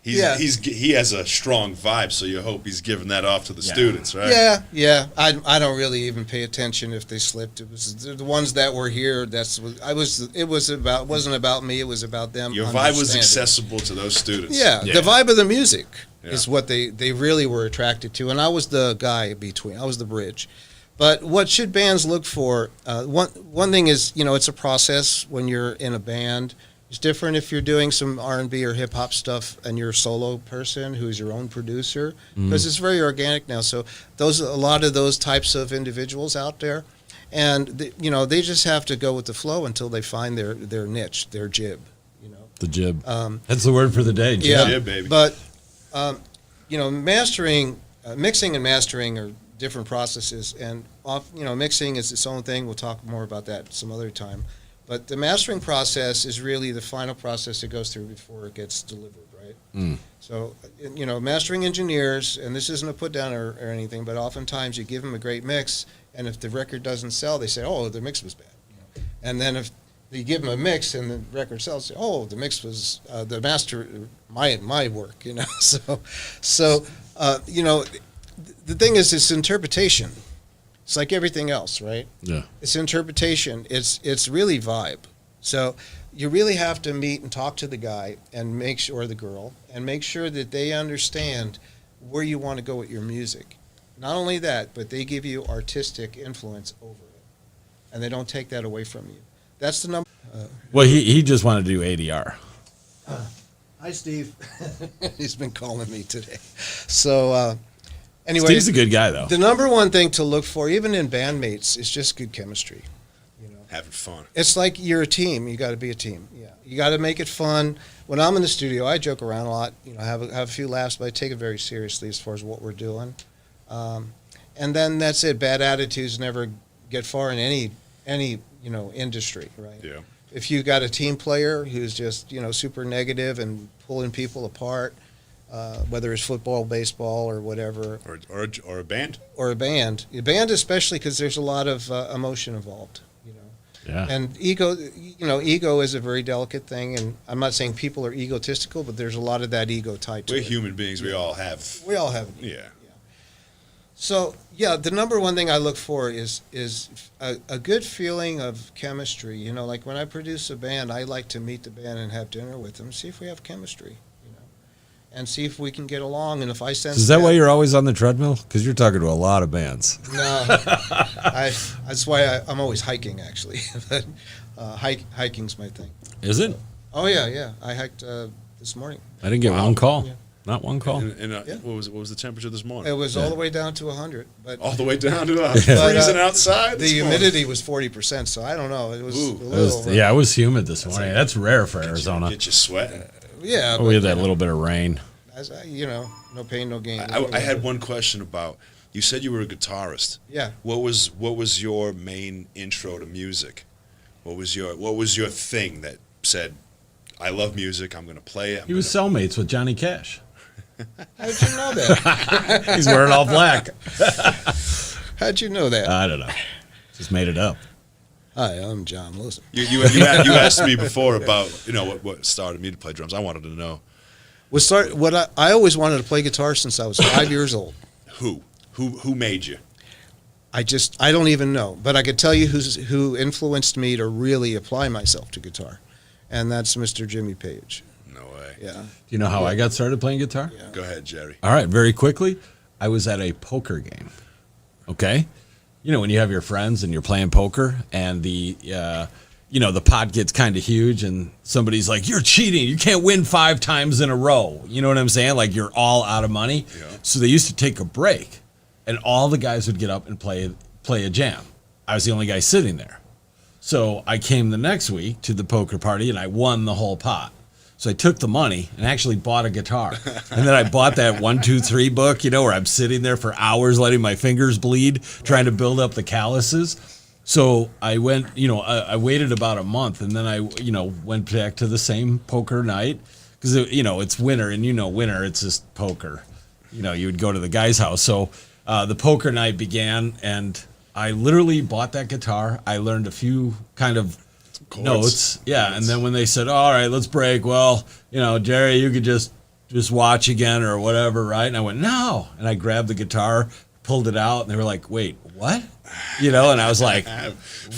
he has a strong vibe, so you hope he's giving that off to the students, right? Yeah. I don't really even pay attention if they slipped. It was the ones that were here. It wasn't about me. It was about them. Your vibe was accessible to those students. Yeah. The vibe of the music is what they really were attracted to, and I was the guy between. I was the bridge. But what should bands look for? One thing is, it's a process when you're in a band. It's different if you're doing some R&B or hip hop stuff and you're a solo person who's your own producer, because it's very organic now. So a lot of those types of individuals out there, and they just have to go with the flow until they find their niche, their jib. The jib. That's the word for the day. Jib. Yeah, Jib, baby. But mastering, mixing and mastering are different processes, and mixing is its own thing. We'll talk more about that some other time. But the mastering process is really the final process it goes through before it gets delivered, right? So, mastering engineers, and this isn't a put down or anything, but oftentimes you give them a great mix, and if the record doesn't sell, they say, "Oh, the mix was bad." And then if you give them a mix and the record sells, say, "Oh, the mix was the master, my work," So, the thing is, it's interpretation. It's like everything else, right? Yeah. It's interpretation. It's really vibe. So you really have to meet and talk to the guy and or the girl, and make sure that they understand where you want to go with your music. Not only that, but they give you artistic influence over it, and they don't take that away from you. That's the number. Well, he just wanted to do ADR. Hi, Steve. He's been calling me today. So. Anyway, Steve's a good guy, though. The number one thing to look for, even in bandmates, is just good chemistry. Having fun. It's like you're a team. You got to be a team. Yeah, you got to make it fun. When I'm in the studio, I joke around a lot. Have a few laughs, but I take it very seriously as far as what we're doing. And then that's it. Bad attitudes never get far in any industry, right? Yeah. If you got a team player who's just super negative and pulling people apart. Whether it's football, baseball, or whatever, or a band, a band especially, because there's a lot of emotion involved, Yeah. And ego is a very delicate thing, and I'm not saying people are egotistical, but there's a lot of that ego tied to it. we're human beings. We all have. We all have. Yeah. So the number one thing I look for is a good feeling of chemistry. Like when I produce a band, I like to meet the band and have dinner with them, see if we have chemistry. And see if we can get along. And if I sense Is that why you're always on the treadmill? Because you're talking to a lot of bands. No, that's why I'm always hiking, actually. But hiking's my thing. Is it? Oh yeah. I hiked this morning. I didn't get one call. Yeah. Not one call. And Yeah. what was the temperature this morning? It was all the way down to 100, but All the way down to freezing outside. the humidity was 40%. So I don't know. It was Ooh. a little. It was humid this morning. That's rare for Arizona. Get you sweating. Yeah. We had that little bit of rain. No pain, no gain. I had one question about. You said you were a guitarist. Yeah. What was your main intro to music? What was your thing that said, "I love music. I'm going to play it." He was cellmates with Johnny Cash. How did you know that? He's wearing all black. How'd you know that? I don't know. Just made it up. Hi, I'm John Lowson. You asked me before about what started me to play drums. I wanted to know I always wanted to play guitar since I was 5 years old. who made you. I don't even know, but I could tell you who influenced me to really apply myself to guitar, and that's Mr. Jimmy Page. No way. Yeah. Do you know how I got started playing guitar? Yeah. Go ahead, Jerry. All right, very quickly. I was at a poker game. Okay? When you have your friends and you're playing poker and the pot gets kind of huge and somebody's like, "You're cheating. You can't win 5 times in a row." You know what I'm saying? Like you're all out of money. Yeah. So they used to take a break and all the guys would get up and play a jam. I was the only guy sitting there. So I came the next week to the poker party and I won the whole pot. So I took the money and actually bought a guitar. And then I bought that 1, 2, 3 book, where I'm sitting there for hours letting my fingers bleed, trying to build up the calluses. So I went, I waited about a month and then I, went back to the same poker night because, it's winter and winter, it's just poker. You would go to the guy's house. So the poker night began and I literally bought that guitar. I learned a few kind of notes. Yeah. And then when they said, "All right, let's break." Well, Jerry, you could just watch again or whatever. Right. And I went, "No." And I grabbed the guitar, pulled it out and they were like, "Wait, what?" And I was like,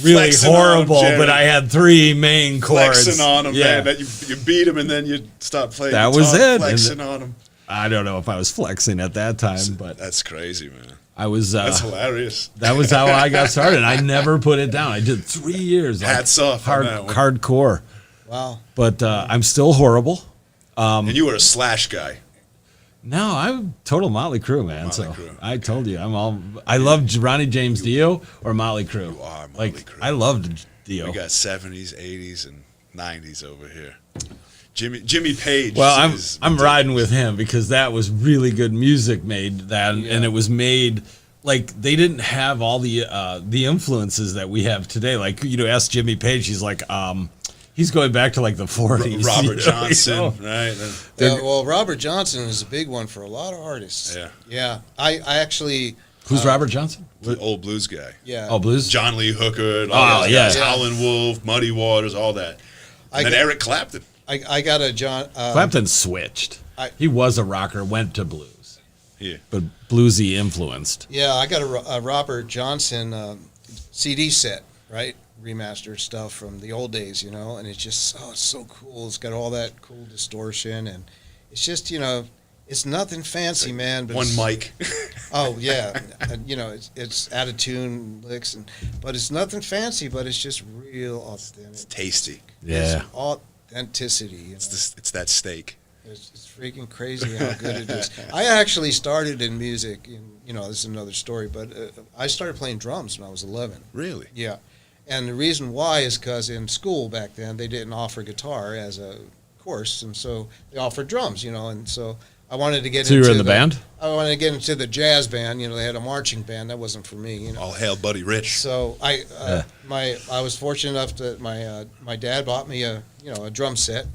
really horrible, but I had 3 main chords. Flexing on them, yeah. man. That you beat them and then you stop playing. That was it. Flexing on them. I don't know if I was flexing at that time, but That's crazy, man. I was. That's hilarious. That was how I got started. I never put it down. I did 3 years. Hats off on that one. Hardcore. Wow. But I'm still horrible. And you were a Slash guy. No, I'm total Motley Crue, man. Motley Crue. I told you, I love Ronnie James Dio or Motley Crue. You are Motley Crue. I loved Dio. We got 70s, 80s, and 90s over here. Jimmy Page. Well, I'm riding with him because that was really good music made and it was made like they didn't have all the influences that we have today. Like ask Jimmy Page, he's like he's going back to like the 40s. Robert Johnson, right? Well, Robert Johnson is a big one for a lot of artists. Yeah. Yeah. I actually. Who's Robert Johnson? The old blues guy. Yeah. Oh, blues. John Lee Hooker. Howlin' Wolf, Muddy Waters, all that. And then Eric Clapton. I got a John. Clapton switched. He was a rocker, went to blues. Yeah. But bluesy influenced. Yeah, I got a Robert Johnson CD set, right? Remastered stuff from the old days, and it's just it's so cool. It's got all that cool distortion, and it's just it's nothing fancy, man. But one mic. Oh yeah, and, it's out of tune licks, but it's nothing fancy. But it's just real authentic. It's tasty. Yeah. It's authenticity. It's that steak. It's freaking crazy how good it is. I actually started in music. This is another story, but I started playing drums when I was 11. Really? Yeah. And the reason why is because in school back then they didn't offer guitar as a course, and so they offered drums, and so I wanted to get into. So you were in the band? I wanted to get into the jazz band. They had a marching band. That wasn't for me. All hail Buddy Rich. So I was fortunate enough that my dad bought me a drum set,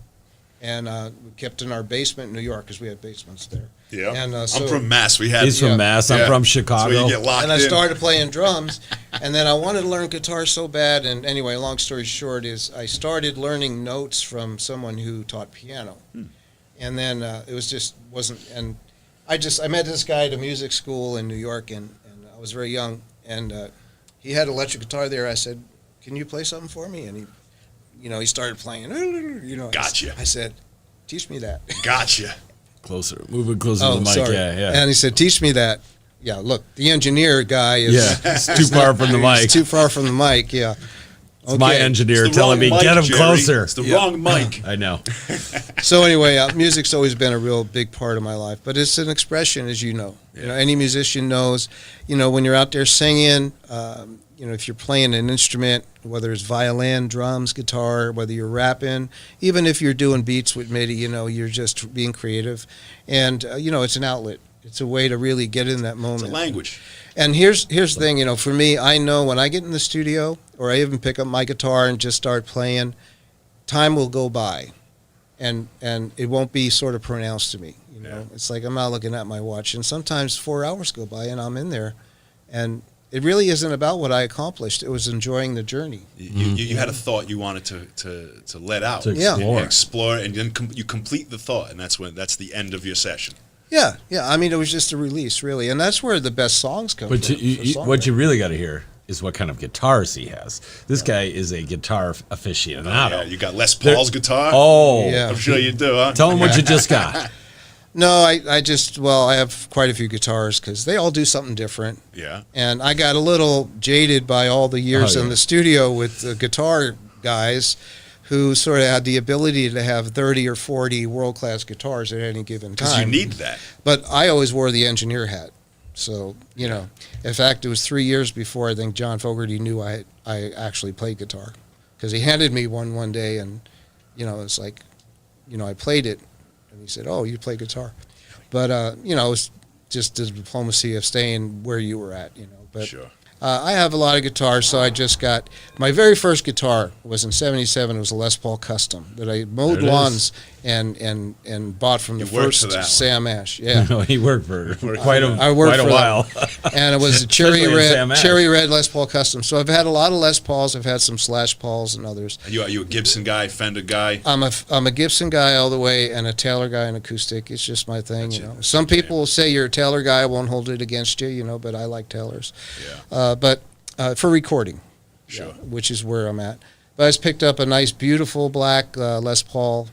and we kept in our basement in New York because we had basements there. Yeah, and I'm from Mass. He's from Mass. I'm from Chicago. So you get locked and I started playing drums, and then I wanted to learn guitar so bad. And anyway, long story short is I started learning notes from someone who taught piano, and then it wasn't. And I met this guy at a music school in New York, and I was very young, and he had electric guitar there. I said, "Can you play something for me?" And he started playing. Gotcha. I said, "Teach me that." Gotcha. Moving closer to the mic. Sorry. Yeah. And he said, "Teach me that." Yeah, look, the engineer guy is it's too far from the mic. He's too far from the mic. Yeah. It's my engineer telling me, mic, get him Jerry. closer. It's the wrong mic. I know. So anyway, music's always been a real big part of my life, but it's an expression, as you know. Yeah. Any musician knows, when you're out there singing, if you're playing an instrument, whether it's violin, drums, guitar, whether you're rapping, even if you're doing beats with MIDI, you're just being creative. And, it's an outlet. It's a way to really get in that moment. It's a language. And here's the thing, for me, I know when I get in the studio or I even pick up my guitar and just start playing, time will go by, and it won't be sort of pronounced to me. It's like I'm not looking at my watch, and sometimes 4 hours go by and I'm in there, and it really isn't about what I accomplished. It was enjoying the journey. You had a thought you wanted to let out, to explore, and then you complete the thought, and that's the end of your session. Yeah. I mean, it was just a release, really, and that's where the best songs come But from. what you really got to hear is what kind of guitars he has. This guy is a guitar aficionado. Yeah, you got Les Paul's guitar? Oh. Yeah. I'm sure you do, huh? Tell him what you just got. No, I have quite a few guitars because they all do something different. Yeah. And I got a little jaded by all the years in the studio with the guitar guys who sort of had the ability to have 30 or 40 world-class guitars at any given time. Because you need that. But I always wore the engineer hat. So, in fact, it was 3 years before I think John Fogerty knew I actually played guitar. Because he handed me one day, and, it's like, I played it. And he said, "Oh, you play guitar," but it was just the diplomacy of staying where you were at, But Sure. I have a lot of guitars, so I just got my very first guitar was in '77. It was a Les Paul Custom that I mowed lawns and bought from the first Sam Ash. Yeah, No, he worked for quite a while. And it was a cherry red Les Paul Custom. So I've had a lot of Les Pauls. I've had some Slash Pauls and others. Are you a Gibson guy, Fender guy? I'm a Gibson guy all the way, and a Taylor guy and acoustic. It's just my thing, Some people will say you're a Taylor guy. I won't hold it against you, but I like Taylors. Yeah. But for recording, Sure. which is where I'm at. But I just picked up a nice, beautiful black Les Paul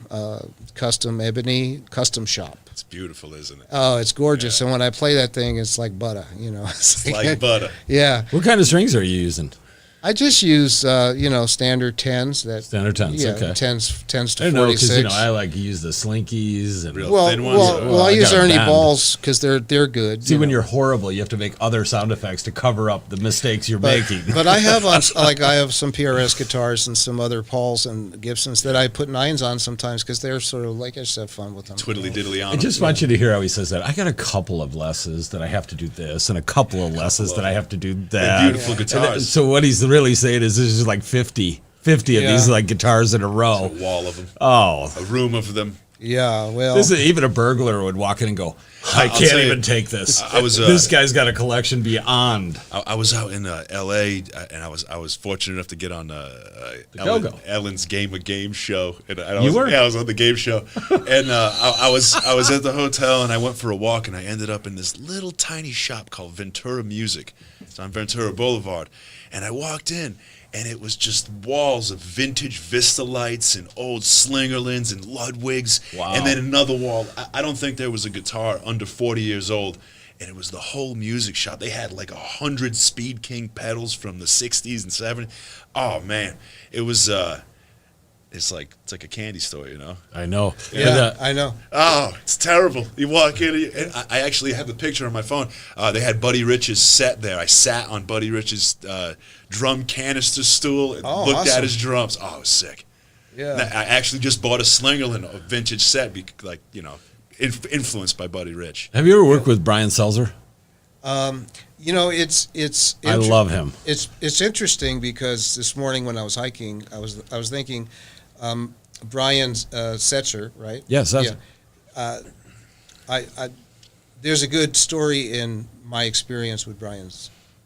custom ebony custom shop. It's beautiful, isn't it? Oh, it's gorgeous. And when I play that thing, it's like butter, It's like butter. Yeah. What kind of strings are you using? I just use, standard 10s. Standard 10s, yeah, okay. 10s to I know, 46. because, I like to use the slinkies. And Real Well, thin ones. well, I I use got a Ernie band. balls because they're good. See, when you're horrible, you have to make other sound effects to cover up the mistakes you're making. But I have I have some PRS guitars and some other Pauls and Gibsons that I put 9s on sometimes because they're sort of like I just have fun with them. Twiddly diddly on I just want you to hear how he says that. I got a couple of lessons that I have to do this, and a couple of lessons that I have to do that. They're beautiful And guitars. so what he's really saying is this is like 50 of these like guitars in a row. A wall of them. Oh, A room of them. Yeah, well, this is, even a burglar would walk in and go, I I'll can't tell you, even take this. I was, this guy's got a collection beyond. I was out in L.A. And I was fortunate enough to get on Go-Go. Ellen's Game of Games show. And I You was, were? Yeah, I was on the game show, and I was at the hotel, and I went for a walk, and I ended up in this little tiny shop called Ventura Music. It's on Ventura Boulevard, and I walked in. And it was just walls of vintage Vista lights and old Slingerlands and Ludwigs. Wow. And then another wall. I don't think there was a guitar under 40 years old. And it was the whole music shop. They had like 100 Speed King pedals from the 60s and 70s. Oh, man. It was, it's like a candy store, I know. yeah, And, I know. Oh, it's terrible. You walk in, and I actually have the picture on my phone. They had Buddy Rich's set there. I sat on Buddy Rich's drum canister stool and Oh, looked awesome. at his drums. Oh, it was sick. Yeah. I actually just bought a Slingerland, a vintage set, influenced by Buddy Rich. have you ever worked with Brian Seltzer? It's I love him. It's interesting because this morning when I was hiking, I was thinking, Brian Setzer, right? Yes, that's Yeah. I there's a good story in my experience with Brian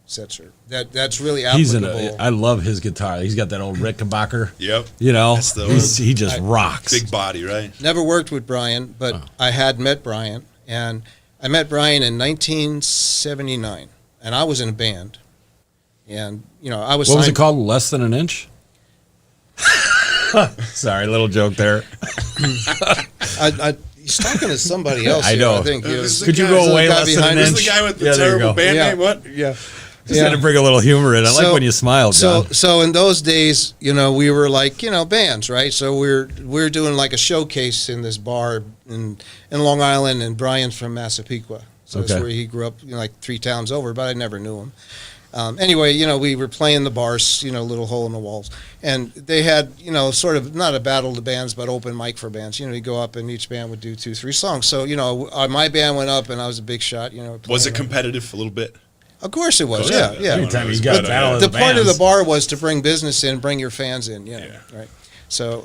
Setzer. That's really he's applicable. I love his guitar. He's got that old Rickenbacker. Yep. He's, the he just rocks. Big body, right? Never worked with Brian, but I had met Brian, and I met Brian in 1979, and I was in a band, and I was. What was it signed- called? Less Than an Inch? Sorry, little joke there. He's talking to somebody else. I here, know. I think. Could you go away guy less than behind an us. inch? This is the guy with the Yeah, there you terrible go. band Yeah. name? What? Yeah. Just had to bring a little humor in. I like when you smile, John. So in those days, we were like, bands, right? So we're doing like a showcase in this bar in Long Island, and Brian's from Massapequa. So Okay. that's where he grew up, like 3 towns over, but I never knew him. Anyway, we were playing the bars, little hole in the walls. And they had, sort of not a battle of the bands, but open mic for bands. You go up and each band would do 2, 3 songs. So, my band went up and I was a big shot, Was it playing. competitive a little bit? Of course it was, Yeah. yeah. Anytime you But got a battle of The the point of the bands. bar was to bring business in, bring your fans in, Yeah. right? So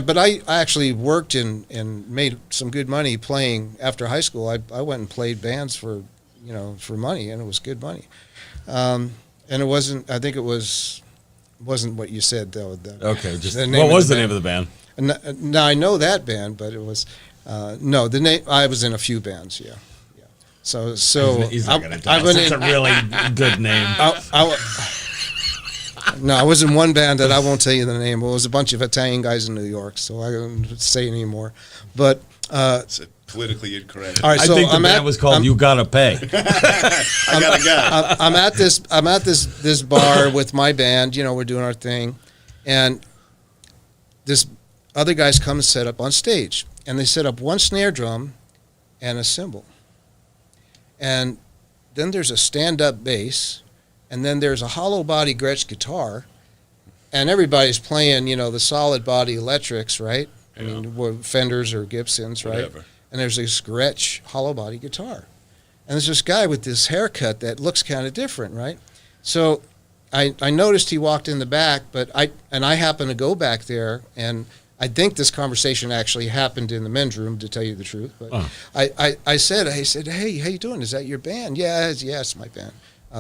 but I actually worked and made some good money playing after high school. I went and played bands for money, and it was good money. And it wasn't. I think it wasn't what you said though. Okay, just the name what of was the the band. name of the band? Now I know that band, but it was no the name. I was in a few bands, yeah. So He's not going to tell I've us. been It's a in. really good name. No, I was in one band that I won't tell you the name. It was a bunch of Italian guys in New York, so I don't say anymore. But It's politically incorrect. all right, I so think the I'm band at, was called I'm, You Gotta Pay. I got a guy. I'm at this bar with my band. We're doing our thing, and this other guys come and set up on stage, and they set up one snare drum and a cymbal, and then there's a stand-up bass, and then there's a hollow body Gretsch guitar, and everybody's playing, the solid body electrics, right? I mean, Fenders or Gibsons, right? Whatever. And there's this Gretsch hollow body guitar. And there's this guy with this haircut that looks kind of different, right? So I noticed he walked in the back, but I happened to go back there, and I think this conversation actually happened in the men's room, to tell you the truth. But I said, hey, how you doing? Is that your band? Yeah, it's my band.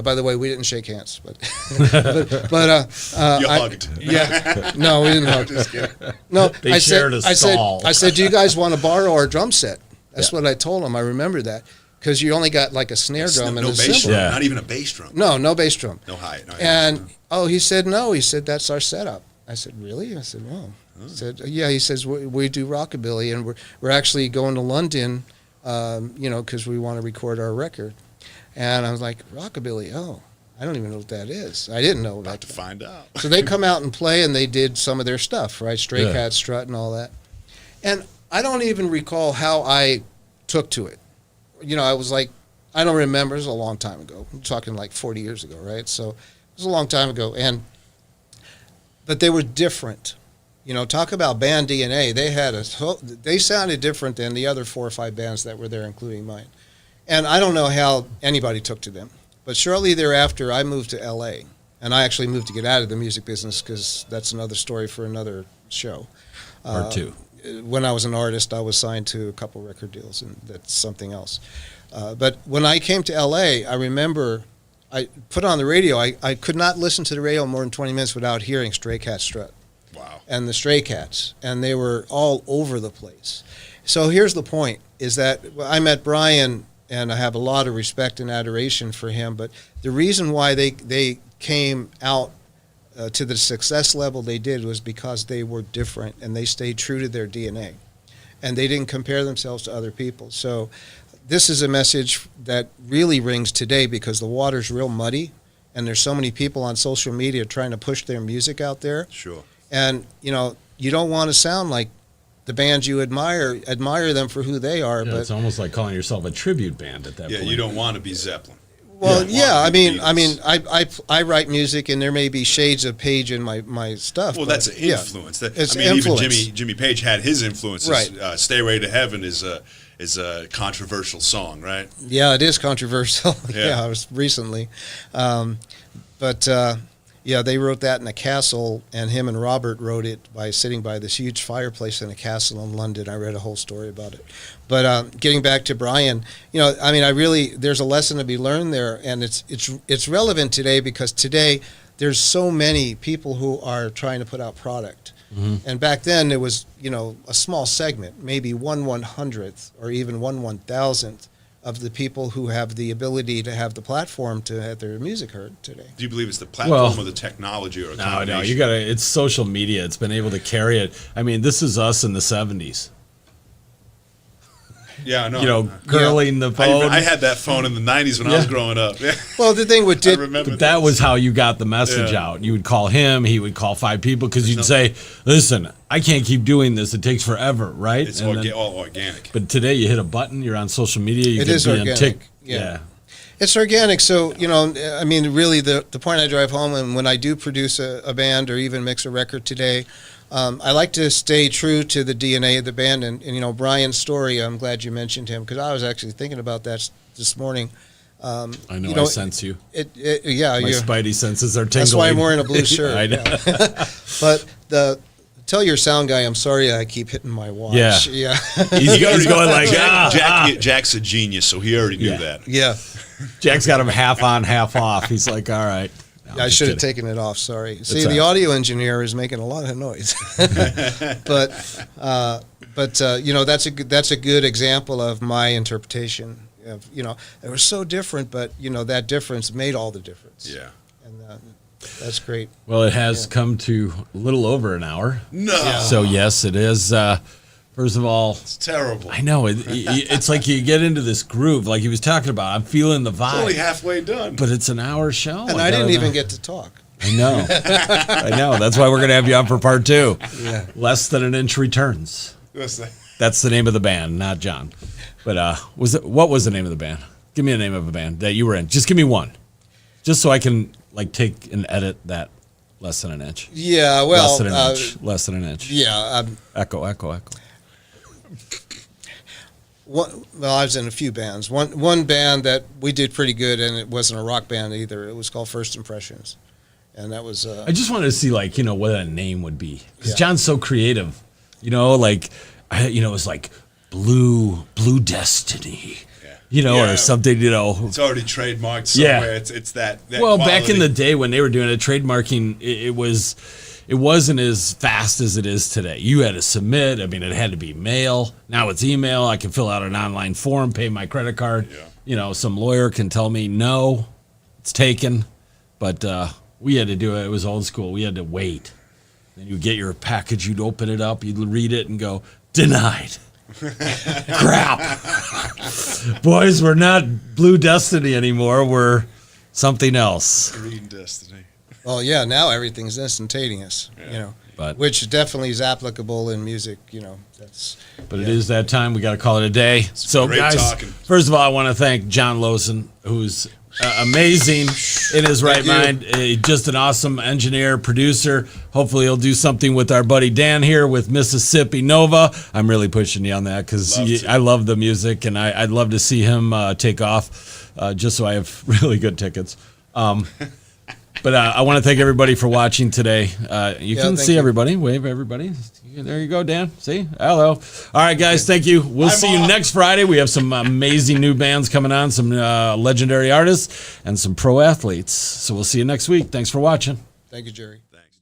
By the way, we didn't shake hands, but You hugged. Yeah, no, we didn't hug. Just kidding. No, They shared a stall. I said, do you guys want to borrow our drum set? That's what I told him. I remember that because you only got like a snare drum and No a bass cymbal. drum. Yeah. Not even a bass drum. No bass drum. No hi. No And he said no. He said that's our setup. I said really? I said no. He said yeah. He says we do rockabilly, and we're actually going to London because we want to record our record. And I was like, rockabilly, oh, I don't even know what that is. I didn't know. About to find out. So they come out and play, and they did some of their stuff, right? Stray Cat Strut and all that. And I don't even recall how I took to it. I was like, I don't remember. It was a long time ago. I'm talking like 40 years ago, right? So it was a long time ago. But they were different. Talk about band DNA. They sounded different than the other 4 or 5 bands that were there, including mine. And I don't know how anybody took to them. But shortly thereafter, I moved to L.A. And I actually moved to get out of the music business because that's another story for another show. Part 2. When I was an artist, I was signed to a couple record deals, and that's something else. But when I came to L.A., I remember I put on the radio. I could not listen to the radio more than 20 minutes without hearing Stray Cat Strut. Wow. And the Stray Cats. And they were all over the place. So here's the point, is that I met Brian, and I have a lot of respect and adoration for him. But the reason why they came out to the success level they did was because they were different, and they stayed true to their DNA. And they didn't compare themselves to other people. So this is a message that really rings today because the water's real muddy, and there's so many people on social media trying to push their music out there. Sure. And, you don't want to sound like the bands you admire them for who they are. Yeah, but it's almost like calling yourself a tribute band at that point. Yeah, you don't want to be Zeppelin. Well, Beatles. I write music, and there may be shades of Page in my stuff. Well, that's an influence. It's influence. influence. Even Jimmy Page had his influences. Right. "Stairway to Heaven" is a controversial song, right? Yeah, it is controversial. Yeah. It was recently, they wrote that in a castle, and him and Robert wrote it by sitting by this huge fireplace in a castle in London. I read a whole story about it. But getting back to Brian, there's a lesson to be learned there, and it's relevant today because today there's so many people who are trying to put out product. Mm-hmm. And back then there was, a small segment, maybe 1/100th or even 1/1000th of the people who have the ability to have the platform to have their music heard today. Do you believe it's the platform or the technology or a combination? No, it's social media. It's been able to carry it. I mean, this is us in the 70s. Yeah, I know. Curling the phone. I had that phone in the 90s when I was growing up. Yeah. Well, the thing with that was how you got the message out. You would call him, he would call 5 people because you'd say, listen, I can't keep doing this. It takes forever, right? It's all organic. But today you hit a button, you're on social media, you it is organic. Yeah. It's organic. So, really the point I drive home, and when I do produce a band or even mix a record today, I like to stay true to the DNA of the band. And Brian's story, I'm glad you mentioned him because I was actually thinking about that this morning. I know, I sense you. My spidey senses are tingling. That's why I'm wearing a blue shirt. I know. But tell your sound guy I'm sorry I keep hitting my watch. Yeah. He's going like, Jack's a genius, so he already knew that. Yeah. Jack's got him half on, half off. He's like, all right. I should have taken it off. Sorry. See, the audio engineer is making a lot of noise. but that's a good example of my interpretation. They were so different, but that difference made all the difference. Yeah. And that's great. Well, it has come to a little over an hour. No. Yeah. So yes, it is. First of all, it's terrible. I know it's like you get into this groove, like he was talking about. I'm feeling the vibe. It's only halfway done, but it's an hour show, and I didn't even get to talk. I know. I know. That's why we're going to have you on for part 2. Yeah. Less Than an Inch returns. That's the name of the band, not John. But what was the name of the band? Give me a name of a band that you were in. Just give me one, just so I can take and edit that. Less Than an Inch. Yeah. Well. Less Than an Inch. Less Than an Inch. Yeah. Echo. I was in a few bands. One band that we did pretty good, and it wasn't a rock band either. It was called First Impressions, and that was. I just wanted to see what a name would be because John's so creative. It was like Blue Destiny. Or something. It's already trademarked somewhere. Yeah. It's that well, quality. Back in the day when they were doing it, trademarking, it wasn't as fast as it is today. You had to submit. I mean, it had to be mail. Now it's email. I can fill out an online form, pay my credit card. Yeah. Some lawyer can tell me, no, it's taken. But we had to do it. It was old school. We had to wait. Then you'd get your package. You'd open it up. You'd read it and go, denied. Crap. Boys, we're not Blue Destiny anymore. We're something else. Green Destiny. Well, yeah, now everything's instantaneous, But which definitely is applicable in music, it is that time. We got to call it a day. So, great guys, talking. first of all, I want to thank John Lowson, who's amazing in his right mind. Just an awesome engineer, producer. Hopefully, he'll do something with our buddy Dan here with Mississippi Nova. I'm really pushing you on that because I love the music, and I'd love to see him take off just so I have really good tickets. But I want to thank everybody for watching today. You can see everybody. Wave everybody. There you go, Dan. See? Hello. All right, guys. Thank you. We'll see you next Friday. We have some amazing new bands coming on, some legendary artists, and some pro athletes. So we'll see you next week. Thanks for watching. Thank you, Jerry. Thanks.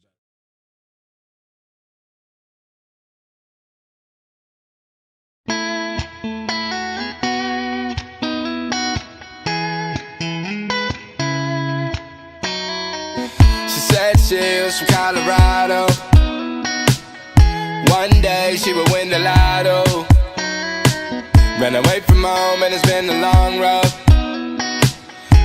She said she was from Colorado. One day she would win the lotto. Ran away from home and it's been a long road.